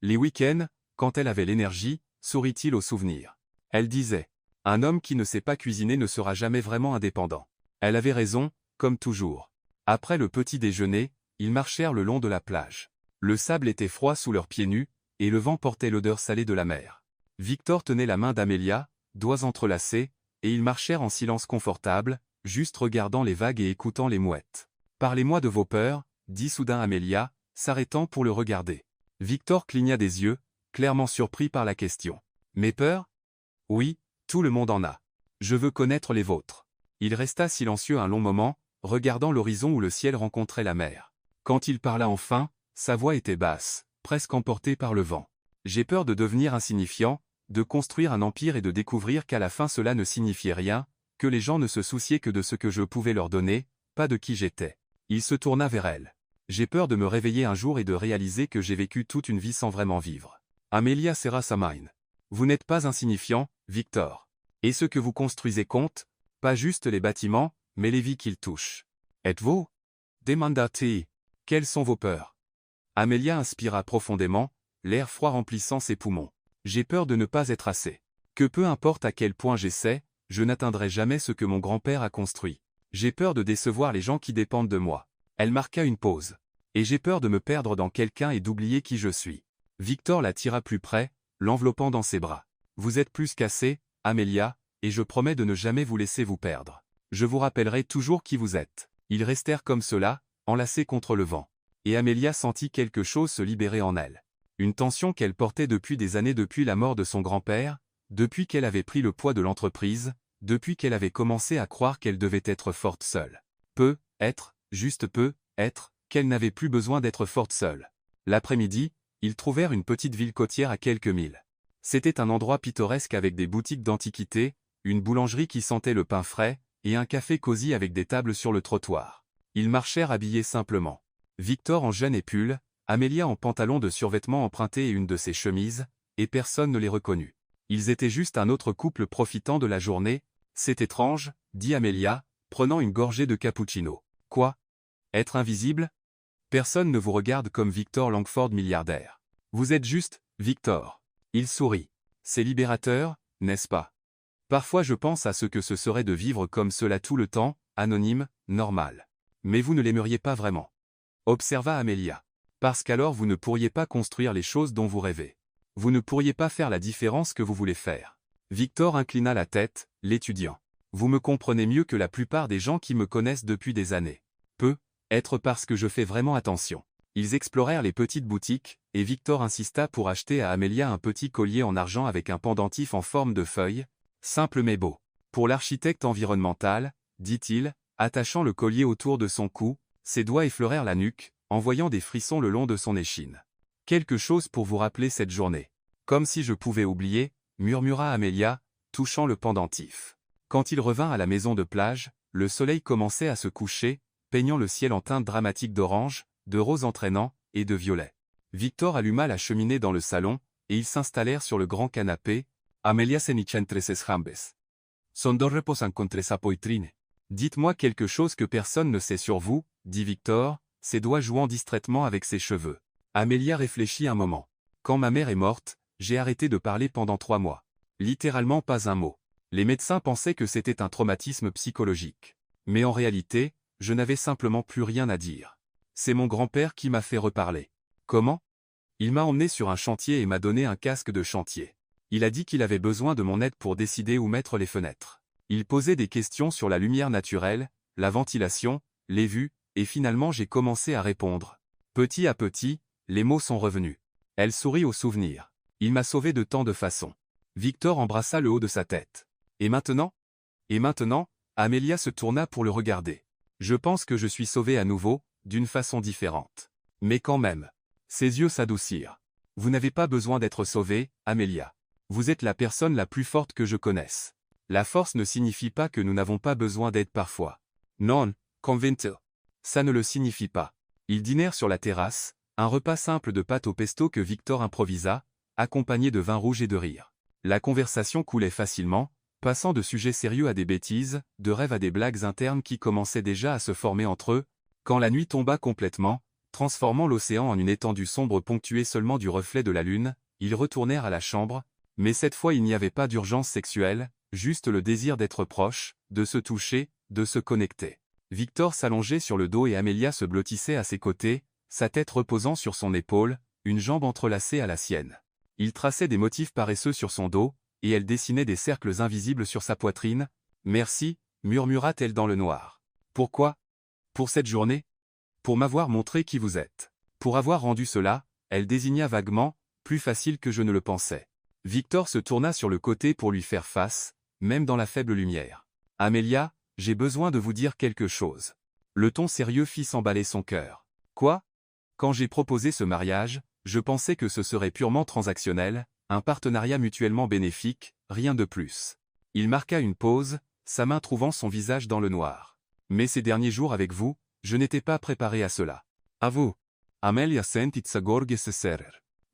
Les week-ends, quand elle avait l'énergie, sourit-il au souvenir. Elle disait: un homme qui ne sait pas cuisiner ne sera jamais vraiment indépendant. Elle avait raison, comme toujours. Après le petit déjeuner, ils marchèrent le long de la plage. Le sable était froid sous leurs pieds nus, et le vent portait l'odeur salée de la mer. Victor tenait la main d'Amelia, doigts entrelacés, et ils marchèrent en silence confortable, juste regardant les vagues et écoutant les mouettes. « Parlez-moi de vos peurs », dit soudain Amelia, s'arrêtant pour le regarder. Victor cligna des yeux, clairement surpris par la question. « Mes peurs ? Oui, tout le monde en a. Je veux connaître les vôtres. » Il resta silencieux un long moment, regardant l'horizon où le ciel rencontrait la mer. Quand il parla enfin, sa voix était basse, presque emportée par le vent. « J'ai peur de devenir insignifiant, de construire un empire et de découvrir qu'à la fin cela ne signifiait rien, que les gens ne se souciaient que de ce que je pouvais leur donner, pas de qui j'étais. » Il se tourna vers elle. « J'ai peur de me réveiller un jour et de réaliser que j'ai vécu toute une vie sans vraiment vivre. » Amelia serra sa main. « Vous n'êtes pas insignifiant, Victor. Et ce que vous construisez compte, pas juste les bâtiments, mais les vies qu'ils touchent. »« Êtes-vous » demanda-t-il. « Quelles sont vos peurs ?» Amelia inspira profondément, l'air froid remplissant ses poumons. « J'ai peur de ne pas être assez. Que peu importe à quel point j'essaie, je n'atteindrai jamais ce que mon grand-père a construit. J'ai peur de décevoir les gens qui dépendent de moi. » Elle marqua une pause. « Et j'ai peur de me perdre dans quelqu'un et d'oublier qui je suis. » Victor la tira plus près, l'enveloppant dans ses bras. « Vous êtes plus qu'assez, Amelia, et je promets de ne jamais vous laisser vous perdre. Je vous rappellerai toujours qui vous êtes. » Ils restèrent comme cela, enlacés contre le vent. Et Amelia sentit quelque chose se libérer en elle. Une tension qu'elle portait depuis des années, depuis la mort de son grand-père, depuis qu'elle avait pris le poids de l'entreprise, depuis qu'elle avait commencé à croire qu'elle devait être forte seule. Juste peu, qu'elle n'avait plus besoin d'être forte seule. L'après-midi, ils trouvèrent une petite ville côtière à quelques milles. C'était un endroit pittoresque avec des boutiques d'antiquités, une boulangerie qui sentait le pain frais, et un café cosy avec des tables sur le trottoir. Ils marchèrent habillés simplement. Victor en jean et pull, Amelia en pantalon de survêtement emprunté et une de ses chemises, et personne ne les reconnut. Ils étaient juste un autre couple profitant de la journée. « C'est étrange, » dit Amelia, prenant une gorgée de cappuccino. « Quoi ? Être invisible ? Personne ne vous regarde comme Victor Langford milliardaire. Vous êtes juste, Victor. » Il sourit. « C'est libérateur, n'est-ce pas ? Parfois je pense à ce que ce serait de vivre comme cela tout le temps, anonyme, normal. Mais vous ne l'aimeriez pas vraiment. » Observa Amelia. « Parce qu'alors vous ne pourriez pas construire les choses dont vous rêvez. Vous ne pourriez pas faire la différence que vous voulez faire. » Victor inclina la tête, l'étudiant. « Vous me comprenez mieux que la plupart des gens qui me connaissent depuis des années. Peut-être parce que je fais vraiment attention. » Ils explorèrent les petites boutiques, et Victor insista pour acheter à Amelia un petit collier en argent avec un pendentif en forme de feuille, simple mais beau. « Pour l'architecte environnemental, » dit-il, attachant le collier autour de son cou, ses doigts effleurèrent la nuque, envoyant des frissons le long de son échine. « Quelque chose pour vous rappeler cette journée. Comme si je pouvais oublier, » murmura Amelia, touchant le pendentif. Quand il revint à la maison de plage, le soleil commençait à se coucher, peignant le ciel en teintes dramatiques d'orange, de rose entraînant, et de violet. Victor alluma la cheminée dans le salon, et ils s'installèrent sur le grand canapé. Amelia se nicha entre ses jambes. Son dos reposan contre sa poitrine. Dites-moi quelque chose que personne ne sait sur vous, dit Victor, ses doigts jouant distraitement avec ses cheveux. Amelia réfléchit un moment. Quand ma mère est morte, j'ai arrêté de parler pendant 3 mois. Littéralement pas un mot. Les médecins pensaient que c'était un traumatisme psychologique. Mais en réalité, je n'avais simplement plus rien à dire. C'est mon grand-père qui m'a fait reparler. Comment ? Il m'a emmené sur un chantier et m'a donné un casque de chantier. Il a dit qu'il avait besoin de mon aide pour décider où mettre les fenêtres. Il posait des questions sur la lumière naturelle, la ventilation, les vues, et finalement j'ai commencé à répondre. Petit à petit, les mots sont revenus. Elle sourit au souvenir. Il m'a sauvé de tant de façons. Victor embrassa le haut de sa tête. Et maintenant ? Amelia se tourna pour le regarder. Je pense que je suis sauvé à nouveau, d'une façon différente. Mais quand même. Ses yeux s'adoucirent. Vous n'avez pas besoin d'être sauvé, Amelia. Vous êtes la personne la plus forte que je connaisse. La force ne signifie pas que nous n'avons pas besoin d'aide parfois. Non, convento. Ça ne le signifie pas. Ils dînèrent sur la terrasse, un repas simple de pâtes au pesto que Victor improvisa, accompagné de vin rouge et de rire. La conversation coulait facilement, Passant de sujets sérieux à des bêtises, de rêves à des blagues internes qui commençaient déjà à se former entre eux, quand la nuit tomba complètement, transformant l'océan en une étendue sombre ponctuée seulement du reflet de la lune, ils retournèrent à la chambre, mais cette fois il n'y avait pas d'urgence sexuelle, juste le désir d'être proche, de se toucher, de se connecter. Victor s'allongeait sur le dos et Amelia se blottissait à ses côtés, sa tête reposant sur son épaule, une jambe entrelacée à la sienne. Il traçait des motifs paresseux sur son dos, et elle dessinait des cercles invisibles sur sa poitrine. « Merci » murmura-t-elle dans le noir. « Pourquoi ? Pour cette journée ? Pour m'avoir montré qui vous êtes. Pour avoir rendu cela » elle désigna vaguement, plus facile que je ne le pensais. Victor se tourna sur le côté pour lui faire face, même dans la faible lumière. « Amelia, j'ai besoin de vous dire quelque chose. » Le ton sérieux fit s'emballer son cœur. « Quoi ? Quand j'ai proposé ce mariage, je pensais que ce serait purement transactionnel, un partenariat mutuellement bénéfique, rien de plus. » Il marqua une pause, sa main trouvant son visage dans le noir. « Mais ces derniers jours avec vous, je n'étais pas préparé à cela. À vous. Amelia sentitsa gorge serer.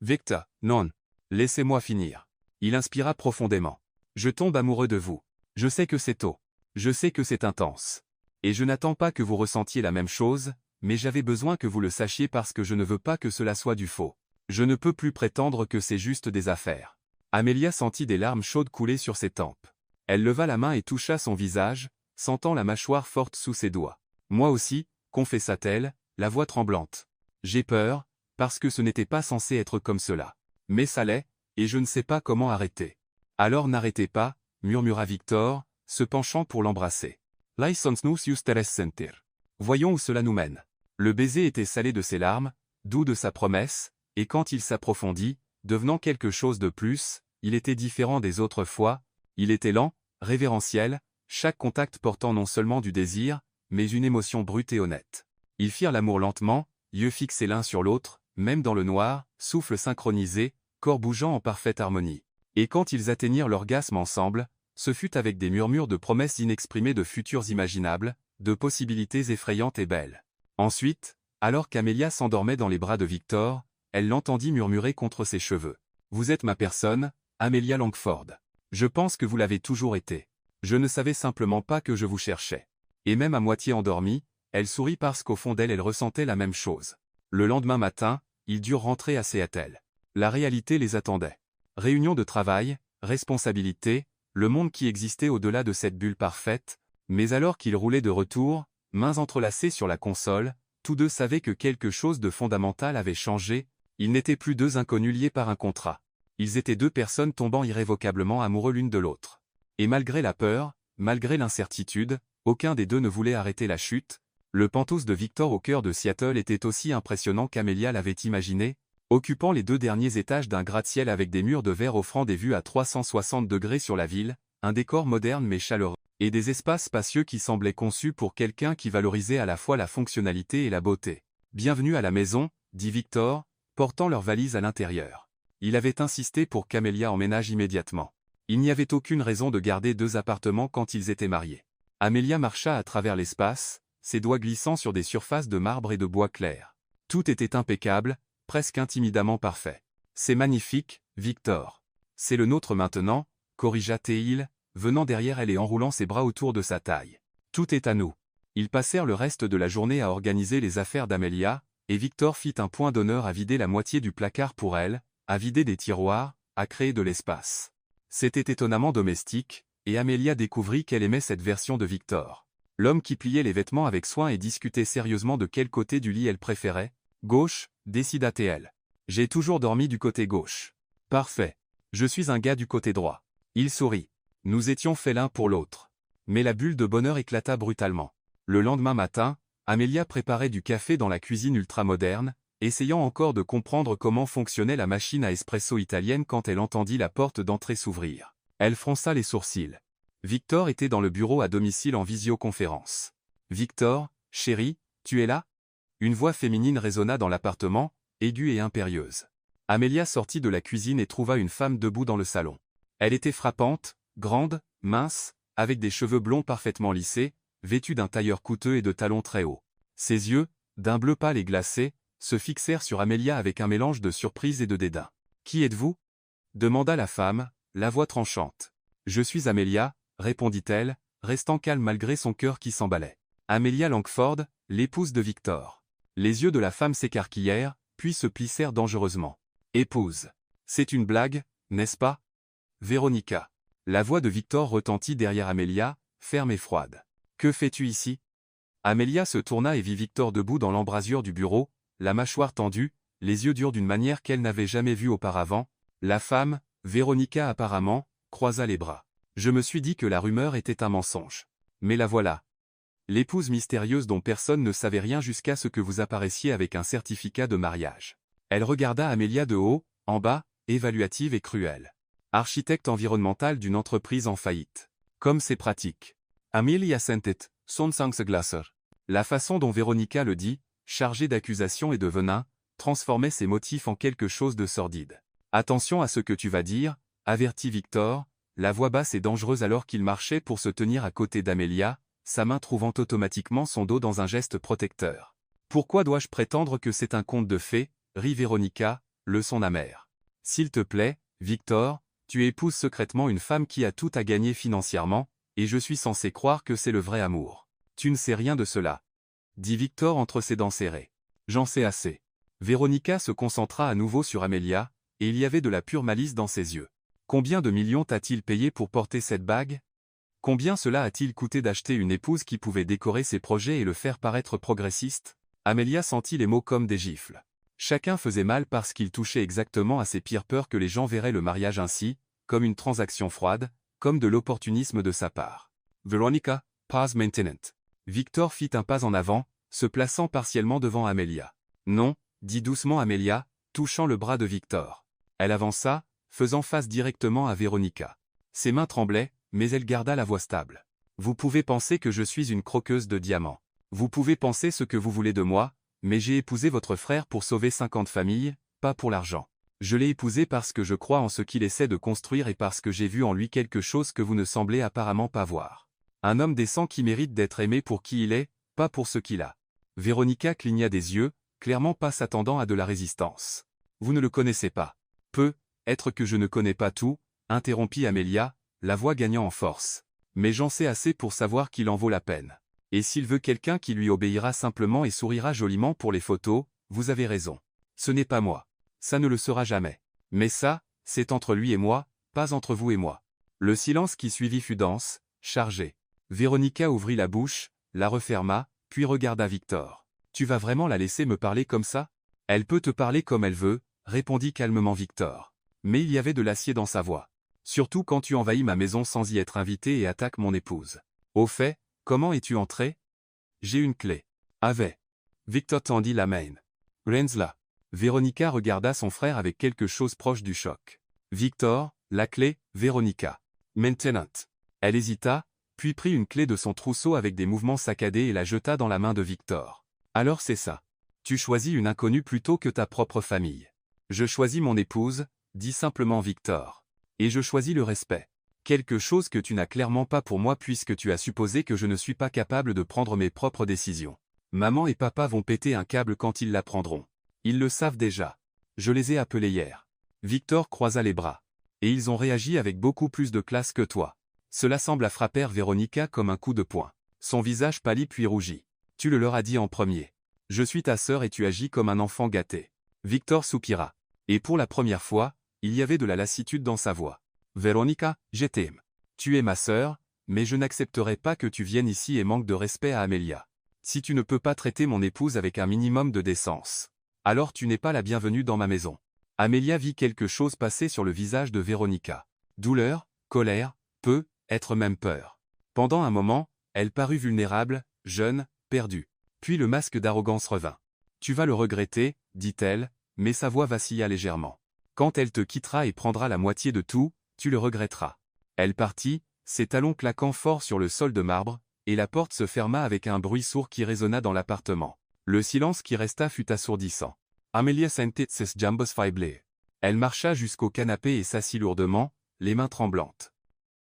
Victor, non. Laissez-moi finir. » Il inspira profondément. « Je tombe amoureux de vous. Je sais que c'est tôt. Je sais que c'est intense. Et je n'attends pas que vous ressentiez la même chose, mais j'avais besoin que vous le sachiez parce que je ne veux pas que cela soit du faux. Je ne peux plus prétendre que c'est juste des affaires. » Amelia sentit des larmes chaudes couler sur ses tempes. Elle leva la main et toucha son visage, sentant la mâchoire forte sous ses doigts. « Moi aussi, » confessa-t-elle, la voix tremblante. « J'ai peur, parce que ce n'était pas censé être comme cela. Mais ça l'est, et je ne sais pas comment arrêter. » « Alors n'arrêtez pas, » murmura Victor, se penchant pour l'embrasser. « License nous justeres sentir. » Voyons où cela nous mène. Le baiser était salé de ses larmes, doux de sa promesse, et quand il s'approfondit, devenant quelque chose de plus, il était différent des autres fois, il était lent, révérentiel, chaque contact portant non seulement du désir, mais une émotion brute et honnête. Ils firent l'amour lentement, yeux fixés l'un sur l'autre, même dans le noir, souffle synchronisé, corps bougeant en parfaite harmonie. Et quand ils atteignirent l'orgasme ensemble, ce fut avec des murmures de promesses inexprimées de futurs imaginables, de possibilités effrayantes et belles. Ensuite, alors qu'Amelia s'endormait dans les bras de Victor, elle l'entendit murmurer contre ses cheveux. « Vous êtes ma personne, Amelia Langford. Je pense que vous l'avez toujours été. Je ne savais simplement pas que je vous cherchais. » Et même à moitié endormie, elle sourit parce qu'au fond d'elle elle ressentait la même chose. Le lendemain matin, ils durent rentrer à Seattle. La réalité les attendait. Réunion de travail, responsabilité, le monde qui existait au-delà de cette bulle parfaite, mais alors qu'ils roulaient de retour, mains entrelacées sur la console, tous deux savaient que quelque chose de fondamental avait changé, ils n'étaient plus deux inconnus liés par un contrat. Ils étaient deux personnes tombant irrévocablement amoureux l'une de l'autre. Et malgré la peur, malgré l'incertitude, aucun des deux ne voulait arrêter la chute. Le penthouse de Victor au cœur de Seattle était aussi impressionnant qu'Amelia l'avait imaginé, occupant les 2 derniers étages d'un gratte-ciel avec des murs de verre offrant des vues à 360 degrés sur la ville, un décor moderne mais chaleureux, et des espaces spacieux qui semblaient conçus pour quelqu'un qui valorisait à la fois la fonctionnalité et la beauté. « Bienvenue à la maison », dit Victor, portant leurs valises à l'intérieur. Il avait insisté pour qu'Amelia emménage immédiatement. Il n'y avait aucune raison de garder 2 appartements quand ils étaient mariés. Amelia marcha à travers l'espace, ses doigts glissant sur des surfaces de marbre et de bois clair. Tout était impeccable, presque intimidamment parfait. « C'est magnifique, Victor. C'est le nôtre maintenant, » corrigea Théil, venant derrière elle et enroulant ses bras autour de sa taille. « Tout est à nous. » Ils passèrent le reste de la journée à organiser les affaires d'Amelia, et Victor fit un point d'honneur à vider la moitié du placard pour elle, à vider des tiroirs, à créer de l'espace. C'était étonnamment domestique, et Amelia découvrit qu'elle aimait cette version de Victor. L'homme qui pliait les vêtements avec soin et discutait sérieusement de quel côté du lit elle préférait. « Gauche », décida-t-elle. « J'ai toujours dormi du côté gauche. »« Parfait. Je suis un gars du côté droit. » Il sourit. Nous étions faits l'un pour l'autre. Mais la bulle de bonheur éclata brutalement. Le lendemain matin, Amelia préparait du café dans la cuisine ultramoderne, essayant encore de comprendre comment fonctionnait la machine à espresso italienne quand elle entendit la porte d'entrée s'ouvrir. Elle fronça les sourcils. Victor était dans le bureau à domicile en visioconférence. « Victor, chéri, tu es là ?» Une voix féminine résonna dans l'appartement, aiguë et impérieuse. Amelia sortit de la cuisine et trouva une femme debout dans le salon. Elle était frappante, grande, mince, avec des cheveux blonds parfaitement lissés, vêtue d'un tailleur coûteux et de talons très hauts. Ses yeux, d'un bleu pâle et glacé, se fixèrent sur Amelia avec un mélange de surprise et de dédain. « Qui êtes-vous » demanda la femme, la voix tranchante. « Je suis Amelia, répondit-elle, restant calme malgré son cœur qui s'emballait. Amelia Langford, l'épouse de Victor. Les yeux de la femme s'écarquillèrent, puis se plissèrent dangereusement. Épouse. C'est une blague, n'est-ce pas? Véronica. La voix de Victor retentit derrière Amelia, ferme et froide. Que fais-tu ici? Amelia se tourna et vit Victor debout dans l'embrasure du bureau, la mâchoire tendue, les yeux durs d'une manière qu'elle n'avait jamais vue auparavant. La femme, Véronica apparemment, croisa les bras. Je me suis dit que la rumeur était un mensonge. Mais la voilà. L'épouse mystérieuse dont personne ne savait rien jusqu'à ce que vous apparaissiez avec un certificat de mariage. Elle regarda Amelia de haut, en bas, évaluative et cruelle. Architecte environnemental d'une entreprise en faillite. Comme c'est pratique. Amelia sentit, glaser. La façon dont Véronica le dit, chargée d'accusations et de venin, transformait ses motifs en quelque chose de sordide. Attention à ce que tu vas dire, avertit Victor, la voix basse et dangereuse alors qu'il marchait pour se tenir à côté d'Amelia, sa main trouvant automatiquement son dos dans un geste protecteur. Pourquoi dois-je prétendre que c'est un conte de fées, rit Véronica, leçon amère. S'il te plaît, Victor, tu épouses secrètement une femme qui a tout à gagner financièrement, et je suis censé croire que c'est le vrai amour. Tu ne sais rien de cela, dit Victor entre ses dents serrées. J'en sais assez. Véronica se concentra à nouveau sur Amelia, et il y avait de la pure malice dans ses yeux. Combien de millions t'a-t-il payé pour porter cette bague? Combien cela a-t-il coûté d'acheter une épouse qui pouvait décorer ses projets et le faire paraître progressiste? Amelia sentit les mots comme des gifles. Chacun faisait mal parce qu'il touchait exactement à ses pires peurs que les gens verraient le mariage ainsi, comme une transaction froide, comme de l'opportunisme de sa part. Veronica, pause maintenant. Victor fit un pas en avant, se plaçant partiellement devant Amelia. Non, dit doucement Amelia, touchant le bras de Victor. Elle avança, faisant face directement à Véronica. Ses mains tremblaient, mais elle garda la voix stable. Vous pouvez penser que je suis une croqueuse de diamants. Vous pouvez penser ce que vous voulez de moi, mais j'ai épousé votre frère pour sauver 50 familles, pas pour l'argent. Je l'ai épousé parce que je crois en ce qu'il essaie de construire et parce que j'ai vu en lui quelque chose que vous ne semblez apparemment pas voir. Un homme décent qui mérite d'être aimé pour qui il est, pas pour ce qu'il a. Véronica cligna des yeux, clairement pas s'attendant à de la résistance. Vous ne le connaissez pas. Être que je ne connais pas tout, interrompit Amelia, la voix gagnant en force. Mais j'en sais assez pour savoir qu'il en vaut la peine. Et s'il veut quelqu'un qui lui obéira simplement et sourira joliment pour les photos, vous avez raison. Ce n'est pas moi. Ça ne le sera jamais. Mais ça, c'est entre lui et moi, pas entre vous et moi. Le silence qui suivit fut dense, chargé. Véronica ouvrit la bouche, la referma, puis regarda Victor. Tu vas vraiment la laisser me parler comme ça? Elle peut te parler comme elle veut, répondit calmement Victor. Mais il y avait de l'acier dans sa voix. Surtout quand tu envahis ma maison sans y être invité et attaques mon épouse. Au fait, comment es-tu entré? J'ai une clé. Avait. Victor tendit la main. Rensla. Véronica regarda son frère avec quelque chose proche du choc. Victor, la clé, Véronica. Maintenant. Elle hésita, puis prit une clé de son trousseau avec des mouvements saccadés et la jeta dans la main de Victor. Alors c'est ça. Tu choisis une inconnue plutôt que ta propre famille. Je choisis mon épouse, dit simplement Victor. Et je choisis le respect. Quelque chose que tu n'as clairement pas pour moi puisque tu as supposé que je ne suis pas capable de prendre mes propres décisions. Maman et papa vont péter un câble quand ils l'apprendront. Ils le savent déjà. Je les ai appelés hier. Victor croisa les bras. Et ils ont réagi avec beaucoup plus de classe que toi. Cela semble frapper Véronica comme un coup de poing. Son visage pâlit puis rougit. Tu le leur as dit en premier. Je suis ta sœur et tu agis comme un enfant gâté. Victor soupira. Et pour la première fois, il y avait de la lassitude dans sa voix. Véronica, je t'aime. Tu es ma sœur, mais je n'accepterai pas que tu viennes ici et manques de respect à Amelia. Si tu ne peux pas traiter mon épouse avec un minimum de décence, alors tu n'es pas la bienvenue dans ma maison. Amelia vit quelque chose passer sur le visage de Véronica. Douleur, colère, être même peur. Pendant un moment, elle parut vulnérable, jeune, perdue. Puis le masque d'arrogance revint. Tu vas le regretter, dit-elle, mais sa voix vacilla légèrement. Quand elle te quittera et prendra la moitié de tout, tu le regretteras. Elle partit, ses talons claquant fort sur le sol de marbre, et la porte se ferma avec un bruit sourd qui résonna dans l'appartement. Le silence qui resta fut assourdissant. Amelia sentit ses jambes faibler. Elle marcha jusqu'au canapé et s'assit lourdement, les mains tremblantes.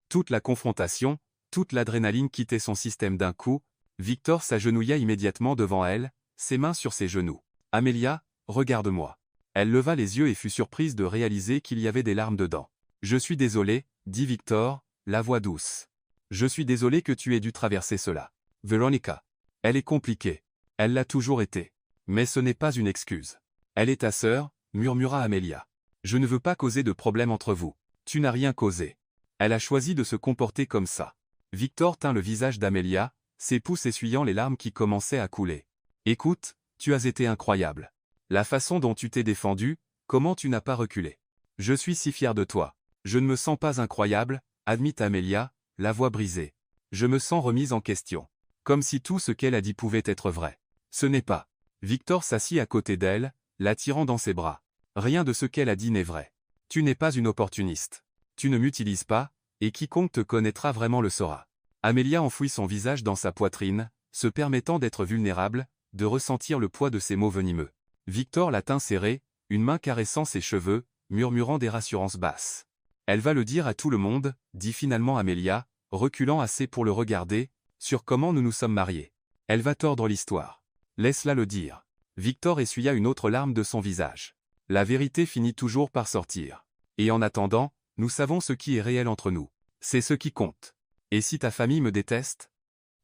Toute la confrontation, toute l'adrénaline quittait son système d'un coup. Victor s'agenouilla immédiatement devant elle, ses mains sur ses genoux. Amelia, regarde-moi. Elle leva les yeux et fut surprise de réaliser qu'il y avait des larmes dedans. Je suis désolé, dit Victor, la voix douce. Je suis désolé que tu aies dû traverser cela. Veronica. Elle est compliquée. Elle l'a toujours été. Mais ce n'est pas une excuse. Elle est ta sœur, murmura Amelia. Je ne veux pas causer de problème entre vous. Tu n'as rien causé. Elle a choisi de se comporter comme ça. Victor tint le visage d'Amelia, ses pouces essuyant les larmes qui commençaient à couler. Écoute, tu as été incroyable. La façon dont tu t'es défendu, comment tu n'as pas reculé. Je suis si fier de toi. Je ne me sens pas incroyable, admit Amelia, la voix brisée. Je me sens remise en question. Comme si tout ce qu'elle a dit pouvait être vrai. Ce n'est pas. Victor s'assit à côté d'elle, l'attirant dans ses bras. Rien de ce qu'elle a dit n'est vrai. Tu n'es pas une opportuniste. Tu ne m'utilises pas, et quiconque te connaîtra vraiment le saura. Amelia enfouit son visage dans sa poitrine, se permettant d'être vulnérable, de ressentir le poids de ses mots venimeux. Victor la tint serrée, une main caressant ses cheveux, murmurant des rassurances basses. Elle va le dire à tout le monde, dit finalement Amelia, reculant assez pour le regarder, sur comment nous nous sommes mariés. Elle va tordre l'histoire. Laisse-la le dire. Victor essuya une autre larme de son visage. La vérité finit toujours par sortir. Et en attendant, nous savons ce qui est réel entre nous. C'est ce qui compte. Et si ta famille me déteste?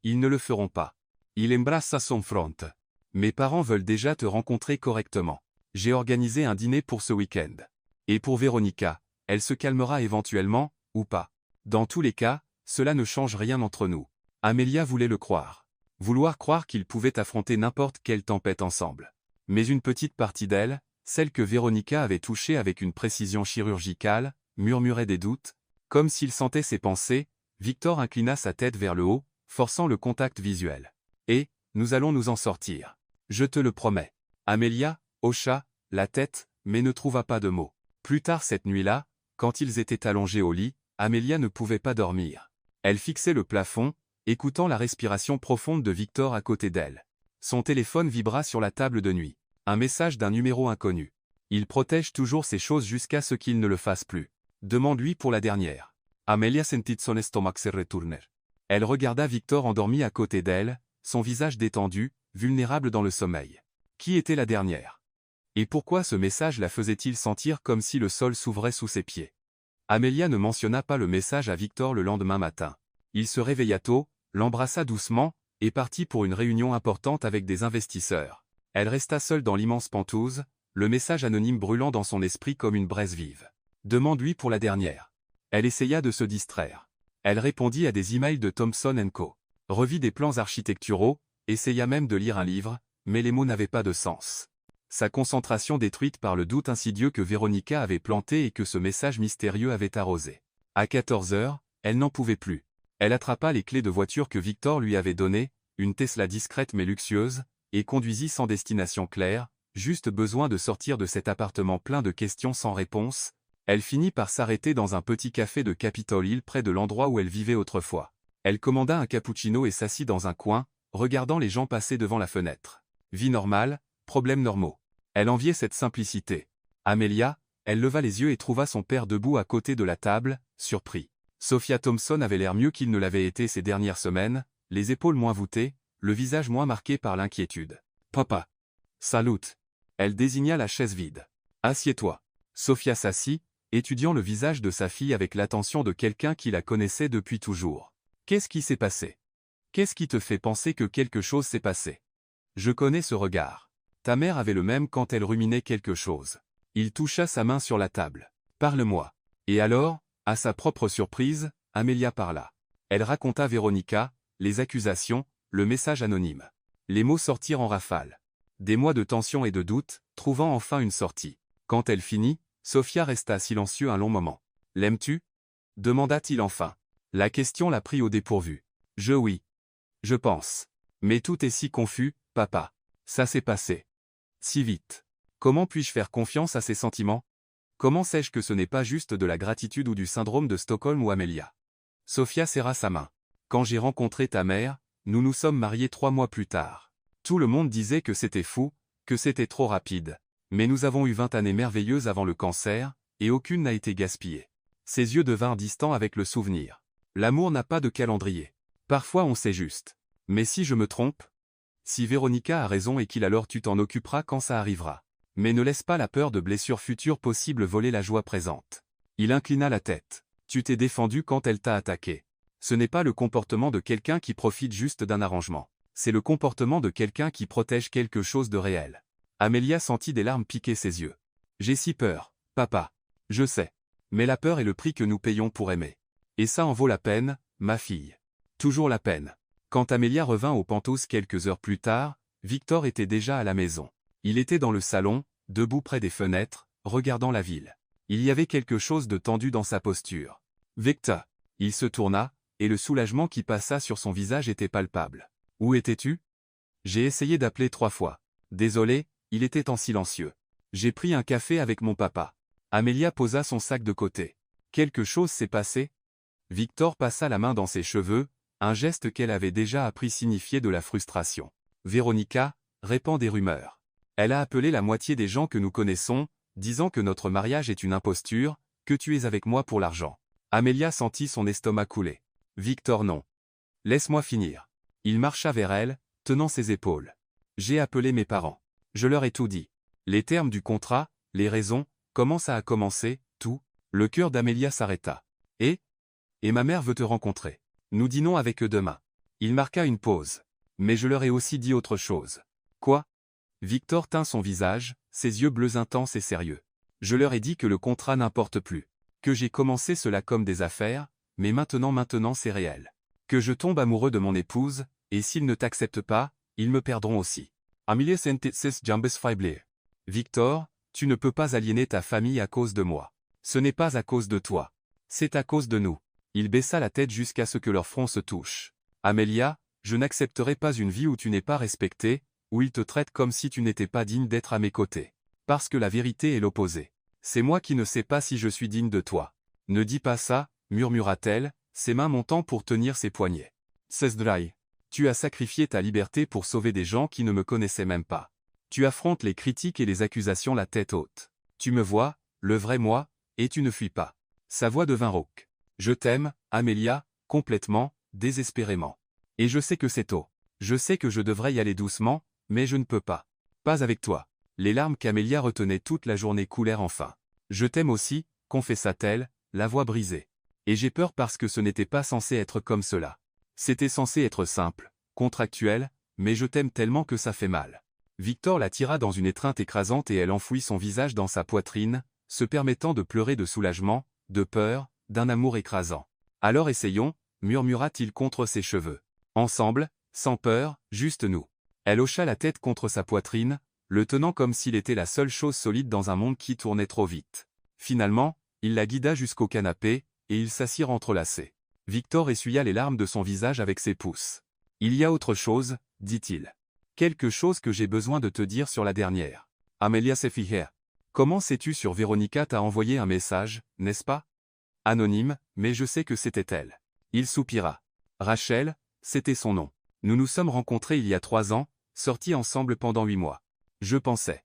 Ils ne le feront pas. Il embrassa son front. Mes parents veulent déjà te rencontrer correctement. J'ai organisé un dîner pour ce week-end. Et pour Veronica, elle se calmera éventuellement, ou pas. Dans tous les cas, cela ne change rien entre nous. Amelia voulait le croire. Vouloir croire qu'ils pouvaient affronter n'importe quelle tempête ensemble. Mais une petite partie d'elle, celle que Veronica avait touchée avec une précision chirurgicale, murmurait des doutes. Comme s'il sentait ses pensées, Victor inclina sa tête vers le haut, forçant le contact visuel. Et, nous allons nous en sortir. Je te le promets. Amelia hocha la tête, mais ne trouva pas de mots. Plus tard cette nuit-là, quand ils étaient allongés au lit, Amelia ne pouvait pas dormir. Elle fixait le plafond, écoutant la respiration profonde de Victor à côté d'elle. Son téléphone vibra sur la table de nuit. Un message d'un numéro inconnu. Il protège toujours ces choses jusqu'à ce qu'il ne le fasse plus. Demande-lui pour la dernière. Amelia sentit son estomac se retourner. Elle regarda Victor endormi à côté d'elle, son visage détendu, vulnérable dans le sommeil. Qui était la dernière? Et pourquoi ce message la faisait-il sentir comme si le sol s'ouvrait sous ses pieds? Amelia ne mentionna pas le message à Victor le lendemain matin. Il se réveilla tôt, l'embrassa doucement, et partit pour une réunion importante avec des investisseurs. Elle resta seule dans l'immense pentouse, le message anonyme brûlant dans son esprit comme une braise vive. Demande-lui pour la dernière. Elle essaya de se distraire. Elle répondit à des emails de Thomson & Co. Revit des plans architecturaux, essaya même de lire un livre, mais les mots n'avaient pas de sens. Sa concentration détruite par le doute insidieux que Veronica avait planté et que ce message mystérieux avait arrosé. À 14 heures, elle n'en pouvait plus. Elle attrapa les clés de voiture que Victor lui avait données, une Tesla discrète mais luxueuse, et conduisit sans destination claire, juste besoin de sortir de cet appartement plein de questions sans réponse. Elle finit par s'arrêter dans un petit café de Capitol Hill près de l'endroit où elle vivait autrefois. Elle commanda un cappuccino et s'assit dans un coin, regardant les gens passer devant la fenêtre. Vie normale, problèmes normaux. Elle enviait cette simplicité. Amelia, elle leva les yeux et trouva son père debout à côté de la table, surpris. Sophia Thompson avait l'air mieux qu'il ne l'avait été ces dernières semaines, les épaules moins voûtées, le visage moins marqué par l'inquiétude. « Papa. »« Salut. » Elle désigna la chaise vide. « Assieds-toi. » Sophia s'assit, étudiant le visage de sa fille avec l'attention de quelqu'un qui la connaissait depuis toujours. « Qu'est-ce qui s'est passé? Qu'est-ce qui te fait penser que quelque chose s'est passé? Je connais ce regard. Ta mère avait le même quand elle ruminait quelque chose. » Il toucha sa main sur la table. « Parle-moi. » Et alors, à sa propre surprise, Amelia parla. Elle raconta Veronica, les accusations, le message anonyme. Les mots sortirent en rafale. Des mois de tension et de doute, trouvant enfin une sortie. Quand elle finit, Sophia resta silencieux un long moment. « L'aimes-tu » demanda-t-il enfin. La question la prit au dépourvu. « Oui. Je pense. Mais tout est si confus, papa. Ça s'est passé. Si vite. Comment puis-je faire confiance à ces sentiments? Comment sais-je que ce n'est pas juste de la gratitude ou du syndrome de Stockholm ou Amelia? » Sophia serra sa main. « Quand j'ai rencontré ta mère, nous nous sommes mariés 3 mois plus tard. Tout le monde disait que c'était fou, que c'était trop rapide. Mais nous avons eu 20 années merveilleuses avant le cancer, et aucune n'a été gaspillée. » Ses yeux devinrent distants avec le souvenir. L'amour n'a pas de calendrier. Parfois on sait juste. Mais si je me trompe? Si Veronica a raison et qu'il alors tu t'en occuperas quand ça arrivera. Mais ne laisse pas la peur de blessures futures possibles voler la joie présente. Il inclina la tête. Tu t'es défendu quand elle t'a attaqué. Ce n'est pas le comportement de quelqu'un qui profite juste d'un arrangement. C'est le comportement de quelqu'un qui protège quelque chose de réel. Amelia sentit des larmes piquer ses yeux. J'ai si peur, papa. Je sais. Mais la peur est le prix que nous payons pour aimer. Et ça en vaut la peine, ma fille. Toujours la peine. Quand Amelia revint au Penthouse quelques heures plus tard, Victor était déjà à la maison. Il était dans le salon, debout près des fenêtres, regardant la ville. Il y avait quelque chose de tendu dans sa posture. Victor. Il se tourna, et le soulagement qui passa sur son visage était palpable. Où étais-tu? J'ai essayé d'appeler 3 fois. Désolé, il était en silencieux. J'ai pris un café avec mon papa. Amelia posa son sac de côté. Quelque chose s'est passé? Victor passa la main dans ses cheveux, un geste qu'elle avait déjà appris signifiait de la frustration. Véronica répand des rumeurs. Elle a appelé la moitié des gens que nous connaissons, disant que notre mariage est une imposture, que tu es avec moi pour l'argent. Amelia sentit son estomac couler. Victor non. Laisse-moi finir. Il marcha vers elle, tenant ses épaules. J'ai appelé mes parents. Je leur ai tout dit. Les termes du contrat, les raisons, comment ça a commencé, tout. Le cœur d'Amelia s'arrêta. Et ma mère veut te rencontrer. Nous dînons avec eux demain. Il marqua une pause. Mais je leur ai aussi dit autre chose. Quoi? Victor tint son visage, ses yeux bleus intenses et sérieux. Je leur ai dit que le contrat n'importe plus. Que j'ai commencé cela comme des affaires, mais maintenant c'est réel. Que je tombe amoureux de mon épouse, et s'ils ne t'acceptent pas, ils me perdront aussi. Amelia sentit ses jambes faiblir. Victor, tu ne peux pas aliéner ta famille à cause de moi. Ce n'est pas à cause de toi. C'est à cause de nous. Il baissa la tête jusqu'à ce que leurs fronts se touchent. Amelia, je n'accepterai pas une vie où tu n'es pas respectée, où ils te traitent comme si tu n'étais pas digne d'être à mes côtés. Parce que la vérité est l'opposé. C'est moi qui ne sais pas si je suis digne de toi. Ne dis pas ça, murmura-t-elle, ses mains montant pour tenir ses poignets. Cesdrai. Tu as sacrifié ta liberté pour sauver des gens qui ne me connaissaient même pas. Tu affrontes les critiques et les accusations la tête haute. Tu me vois, le vrai moi, et tu ne fuis pas. Sa voix devint rauque. Je t'aime, Amelia, complètement, désespérément. Et je sais que c'est tôt. Je sais que je devrais y aller doucement, mais je ne peux pas. Pas avec toi. Les larmes qu'Amelia retenait toute la journée coulèrent enfin. Je t'aime aussi, confessa-t-elle, la voix brisée. Et j'ai peur parce que ce n'était pas censé être comme cela. C'était censé être simple, contractuel, mais je t'aime tellement que ça fait mal. Victor la tira dans une étreinte écrasante et elle enfouit son visage dans sa poitrine, se permettant de pleurer de soulagement, de peur, d'un amour écrasant. Alors essayons, murmura-t-il contre ses cheveux. Ensemble, sans peur, juste nous. Elle hocha la tête contre sa poitrine, le tenant comme s'il était la seule chose solide dans un monde qui tournait trop vite. Finalement, il la guida jusqu'au canapé, et ils s'assirent entrelacés. Victor essuya les larmes de son visage avec ses pouces. Il y a autre chose, dit-il. Quelque chose que j'ai besoin de te dire sur la dernière. Amelia Sefiher. Comment sais-tu sur Véronica t'a envoyé un message, n'est-ce pas? Anonyme, mais je sais que c'était elle. Il soupira. Rachel, c'était son nom. Nous nous sommes rencontrés il y a 3 ans, sortis ensemble pendant 8 mois. Je pensais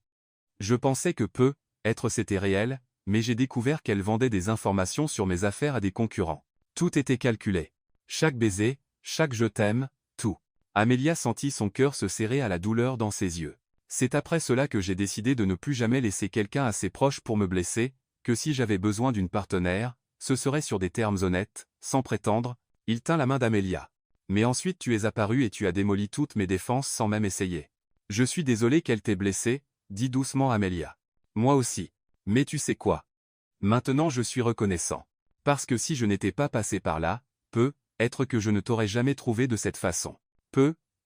que être c'était réel, mais j'ai découvert qu'elle vendait des informations sur mes affaires à des concurrents. Tout était calculé. Chaque baiser, chaque je t'aime, tout. Amelia sentit son cœur se serrer à la douleur dans ses yeux. C'est après cela que j'ai décidé de ne plus jamais laisser quelqu'un assez proche pour me blesser, que si j'avais besoin d'une partenaire, ce serait sur des termes honnêtes, sans prétendre. Il tint la main d'Amelia. Mais ensuite tu es apparu et tu as démoli toutes mes défenses sans même essayer. Je suis désolé qu'elle t'ait blessé, dit doucement Amelia. Moi aussi. Mais tu sais quoi? Maintenant je suis reconnaissant. Parce que si je n'étais pas passé par là, être que je ne t'aurais jamais trouvé de cette façon.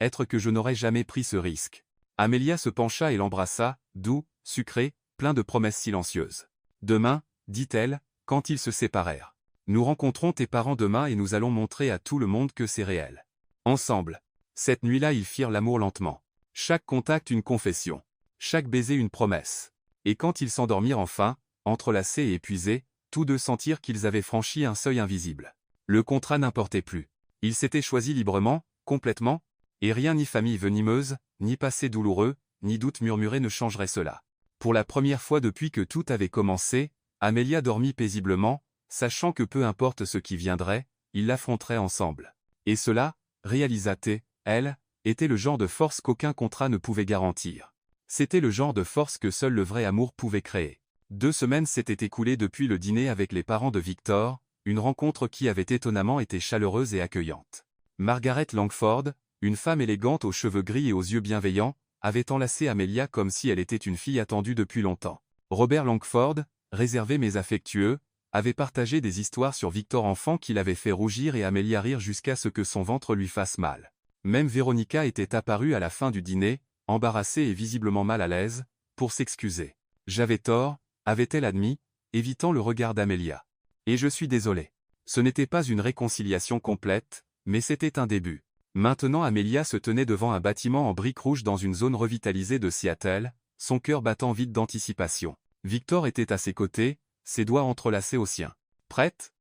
Être que je n'aurais jamais pris ce risque. Amelia se pencha et l'embrassa, doux, sucré, plein de promesses silencieuses. Demain, dit-elle, quand ils se séparèrent. Nous rencontrons tes parents demain et nous allons montrer à tout le monde que c'est réel. Ensemble. Cette nuit-là ils firent l'amour lentement. Chaque contact une confession. Chaque baiser une promesse. Et quand ils s'endormirent enfin, entrelacés et épuisés, tous deux sentirent qu'ils avaient franchi un seuil invisible. Le contrat n'importait plus. Ils s'étaient choisis librement, complètement, et rien ni famille venimeuse, ni passé douloureux, ni doute murmuré ne changerait cela. Pour la première fois depuis que tout avait commencé, Amelia dormit paisiblement, sachant que peu importe ce qui viendrait, ils l'affronteraient ensemble. Et cela, réalisa-t-elle, était le genre de force qu'aucun contrat ne pouvait garantir. C'était le genre de force que seul le vrai amour pouvait créer. 2 semaines s'étaient écoulées depuis le dîner avec les parents de Victor, une rencontre qui avait étonnamment été chaleureuse et accueillante. Margaret Langford, une femme élégante aux cheveux gris et aux yeux bienveillants, avait enlacé Amelia comme si elle était une fille attendue depuis longtemps. Robert Langford, réservé mais affectueux, avait partagé des histoires sur Victor enfant qui l'avait fait rougir et Amelia rire jusqu'à ce que son ventre lui fasse mal. Même Véronica était apparue à la fin du dîner, embarrassée et visiblement mal à l'aise, pour s'excuser. « J'avais tort », avait-elle admis, évitant le regard d'Amelia. « Et je suis désolé. Ce n'était pas une réconciliation complète, mais c'était un début. » Maintenant Amelia se tenait devant un bâtiment en briques rouges dans une zone revitalisée de Seattle, son cœur battant vite d'anticipation. Victor était à ses côtés, ses doigts entrelacés aux siens. « Prête »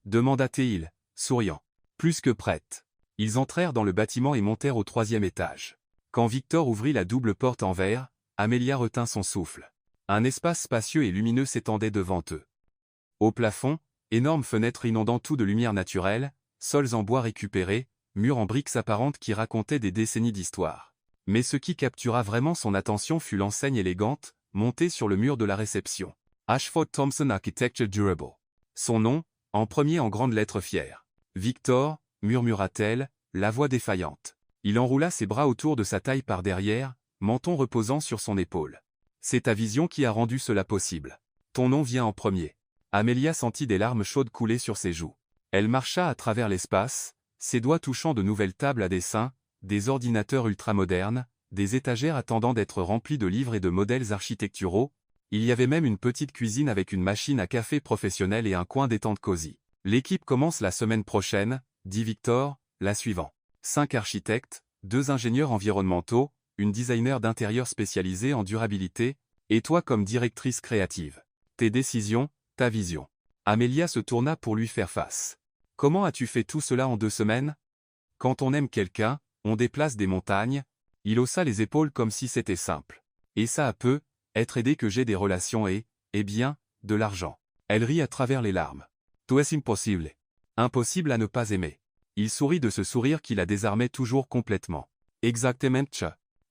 demanda-t-il, souriant. Plus que prête. Ils entrèrent dans le bâtiment et montèrent au 3e étage. Quand Victor ouvrit la double porte en verre, Amelia retint son souffle. Un espace spacieux et lumineux s'étendait devant eux. Au plafond, énormes fenêtres inondant tout de lumière naturelle, sols en bois récupérés, murs en briques apparentes qui racontaient des décennies d'histoire. Mais ce qui captura vraiment son attention fut l'enseigne élégante, montée sur le mur de la réception. Ashford Thompson Architecture Durable. Son nom, en premier en grandes lettres fières. Victor, murmura-t-elle, la voix défaillante. Il enroula ses bras autour de sa taille par derrière, menton reposant sur son épaule. C'est ta vision qui a rendu cela possible. Ton nom vient en premier. Amelia sentit des larmes chaudes couler sur ses joues. Elle marcha à travers l'espace, ses doigts touchant de nouvelles tables à dessin, des ordinateurs ultramodernes, des étagères attendant d'être remplies de livres et de modèles architecturaux. Il y avait même une petite cuisine avec une machine à café professionnelle et un coin détente cosy. L'équipe commence la semaine prochaine, dit Victor, la suivant. 5 architectes, 2 ingénieurs environnementaux, une designer d'intérieur spécialisée en durabilité, et toi comme directrice créative. Tes décisions, ta vision. Amelia se tourna pour lui faire face. Comment as-tu fait tout cela en 2 semaines? Quand on aime quelqu'un, on déplace des montagnes. Il haussa les épaules comme si c'était simple. Et ça peut être aidé que j'ai des relations et, eh bien, de l'argent. Elle rit à travers les larmes. Tout est impossible. Impossible à ne pas aimer. Il sourit de ce sourire qui la désarmait toujours complètement. Exactement.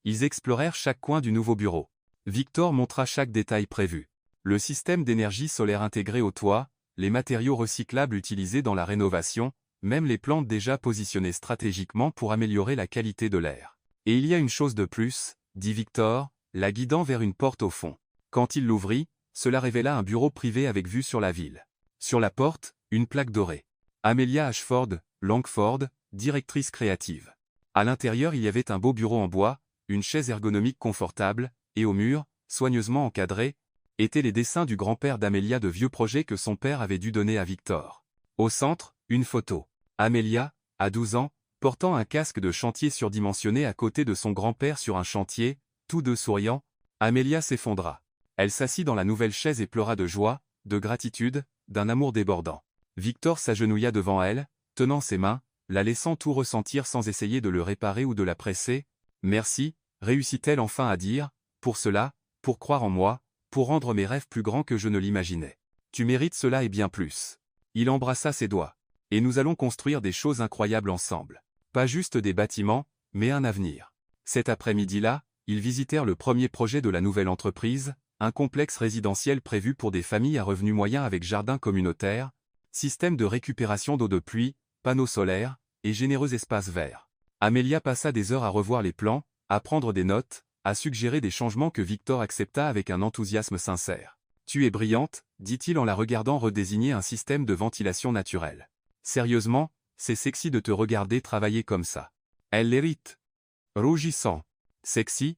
Ils explorèrent chaque coin du nouveau bureau. Victor montra chaque détail prévu. Le système d'énergie solaire intégré au toit, les matériaux recyclables utilisés dans la rénovation, même les plantes déjà positionnées stratégiquement pour améliorer la qualité de l'air. Et il y a une chose de plus, dit Victor, la guidant vers une porte au fond. Quand il l'ouvrit, cela révéla un bureau privé avec vue sur la ville. Sur la porte, une plaque dorée. Amelia Ashford, Langford, directrice créative. À l'intérieur il y avait un beau bureau en bois, une chaise ergonomique confortable, et au mur, soigneusement encadré, étaient les dessins du grand-père d'Amelia de vieux projets que son père avait dû donner à Victor. Au centre, une photo. Amelia, à 12 ans, portant un casque de chantier surdimensionné à côté de son grand-père sur un chantier, tous deux souriants. Amelia s'effondra. Elle s'assit dans la nouvelle chaise et pleura de joie, de gratitude, d'un amour débordant. Victor s'agenouilla devant elle, tenant ses mains, la laissant tout ressentir sans essayer de le réparer ou de la presser. « Merci », réussit-elle enfin à dire, « pour cela, pour croire en moi, pour rendre mes rêves plus grands que je ne l'imaginais. Tu mérites cela et bien plus. » Il embrassa ses doigts. « Et nous allons construire des choses incroyables ensemble. Pas juste des bâtiments, mais un avenir. » Cet après-midi-là, ils visitèrent le premier projet de la nouvelle entreprise, un complexe résidentiel prévu pour des familles à revenus moyens avec jardin communautaire, système de récupération d'eau de pluie, panneaux solaires, et généreux espaces verts. Amelia passa des heures à revoir les plans, à prendre des notes, à suggérer des changements que Victor accepta avec un enthousiasme sincère. « Tu es brillante », dit-il en la regardant redésigner un système de ventilation naturelle. « Sérieusement, c'est sexy de te regarder travailler comme ça. » Elle l'hérite. Rougissant. « Sexy ?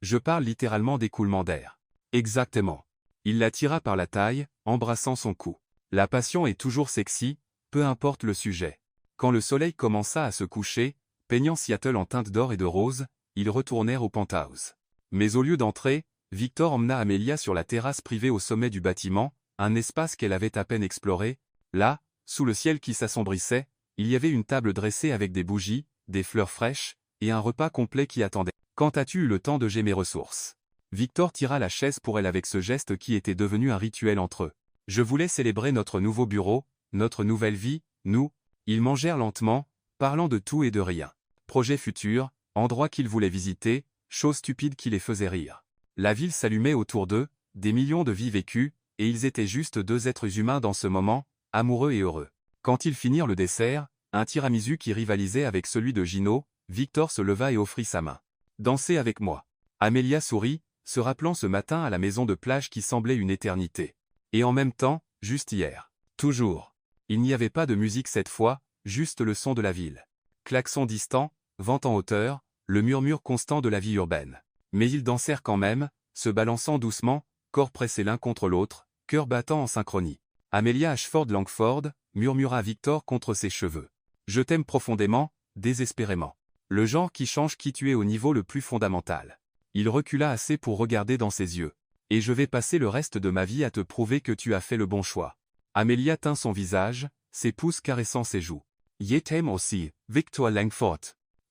Je parle littéralement d'écoulement d'air. » Exactement. Il la tira par la taille, embrassant son cou. La passion est toujours sexy, peu importe le sujet. Quand le soleil commença à se coucher, peignant Seattle en teintes d'or et de rose, ils retournèrent au penthouse. Mais au lieu d'entrer, Victor emmena Amelia sur la terrasse privée au sommet du bâtiment, un espace qu'elle avait à peine exploré. Là, sous le ciel qui s'assombrissait, il y avait une table dressée avec des bougies, des fleurs fraîches, et un repas complet qui attendait. « Quand as-tu eu le temps de gérer mes ressources ?» Victor tira la chaise pour elle avec ce geste qui était devenu un rituel entre eux. « Je voulais célébrer notre nouveau bureau, notre nouvelle vie, nous. » Ils mangèrent lentement, parlant de tout et de rien. Projets futurs, endroits qu'ils voulaient visiter, choses stupides qui les faisaient rire. La ville s'allumait autour d'eux, des millions de vies vécues, et ils étaient juste 2 êtres humains dans ce moment, amoureux et heureux. Quand ils finirent le dessert, un tiramisu qui rivalisait avec celui de Gino, Victor se leva et offrit sa main. « Dansez avec moi. » Amelia sourit, se rappelant ce matin à la maison de plage qui semblait une éternité. Et en même temps, juste hier. Toujours. Il n'y avait pas de musique cette fois, juste le son de la ville. Klaxons distants, vent en hauteur, le murmure constant de la vie urbaine. Mais ils dansèrent quand même, se balançant doucement, corps pressés l'un contre l'autre, cœurs battant en synchronie. Amelia Ashford Langford, murmura Victor contre ses cheveux. « Je t'aime profondément, désespérément. Le genre qui change qui tu es au niveau le plus fondamental. » Il recula assez pour regarder dans ses yeux. « Et je vais passer le reste de ma vie à te prouver que tu as fait le bon choix. » Amelia tint son visage, ses pouces caressant ses joues. « Je t'aime aussi, Victor Langford.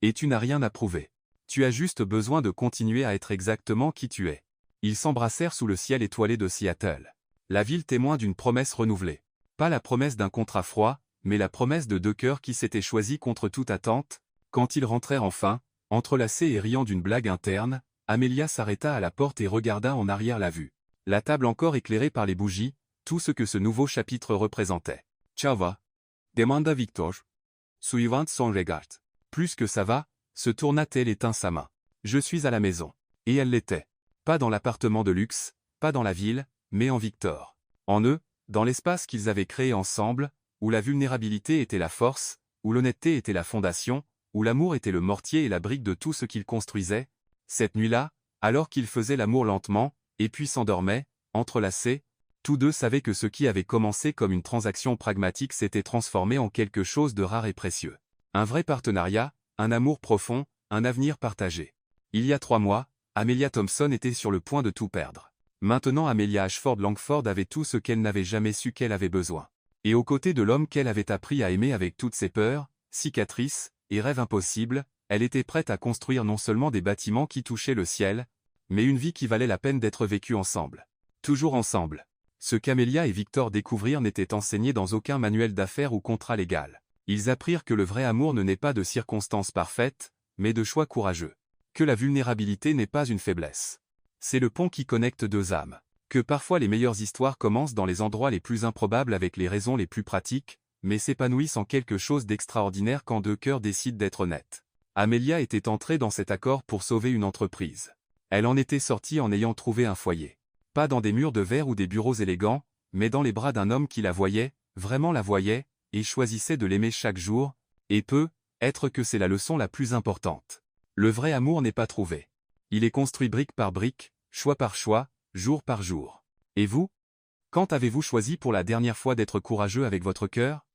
Et tu n'as rien à prouver. Tu as juste besoin de continuer à être exactement qui tu es. » Ils s'embrassèrent sous le ciel étoilé de Seattle. La ville témoin d'une promesse renouvelée. Pas la promesse d'un contrat froid, mais la promesse de deux cœurs qui s'étaient choisis contre toute attente. Quand ils rentrèrent enfin, entrelacés et riant d'une blague interne, Amelia s'arrêta à la porte et regarda en arrière la vue. La table encore éclairée par les bougies, tout ce que ce nouveau chapitre représentait. « Ça va ?» demanda Victor. Suivant son regard. Plus que ça va, se tourna-t-elle et tint sa main. « Je suis à la maison. » Et elle l'était. Pas dans l'appartement de luxe, pas dans la ville, mais en Victor. En eux, dans l'espace qu'ils avaient créé ensemble, où la vulnérabilité était la force, où l'honnêteté était la fondation, où l'amour était le mortier et la brique de tout ce qu'ils construisaient. Cette nuit-là, alors qu'ils faisaient l'amour lentement, et puis s'endormaient, entrelacés, tous deux savaient que ce qui avait commencé comme une transaction pragmatique s'était transformé en quelque chose de rare et précieux. Un vrai partenariat, un amour profond, un avenir partagé. Il y a 3 mois, Amelia Thompson était sur le point de tout perdre. Maintenant Amelia Ashford Langford avait tout ce qu'elle n'avait jamais su qu'elle avait besoin. Et aux côtés de l'homme qu'elle avait appris à aimer avec toutes ses peurs, cicatrices, et rêves impossibles, elle était prête à construire non seulement des bâtiments qui touchaient le ciel, mais une vie qui valait la peine d'être vécue ensemble. Toujours ensemble. Ce qu'Amelia et Victor découvrirent n'était enseigné dans aucun manuel d'affaires ou contrat légal. Ils apprirent que le vrai amour ne naît pas de circonstances parfaites, mais de choix courageux. Que la vulnérabilité n'est pas une faiblesse. C'est le pont qui connecte deux âmes. Que parfois les meilleures histoires commencent dans les endroits les plus improbables avec les raisons les plus pratiques, mais s'épanouissent en quelque chose d'extraordinaire quand deux cœurs décident d'être honnêtes. Amelia était entrée dans cet accord pour sauver une entreprise. Elle en était sortie en ayant trouvé un foyer. Pas dans des murs de verre ou des bureaux élégants, mais dans les bras d'un homme qui la voyait, vraiment la voyait, et choisissait de l'aimer chaque jour, et être que c'est la leçon la plus importante. Le vrai amour n'est pas trouvé. Il est construit brique par brique, choix par choix, jour par jour. Et vous? Quand avez-vous choisi pour la dernière fois d'être courageux avec votre cœur?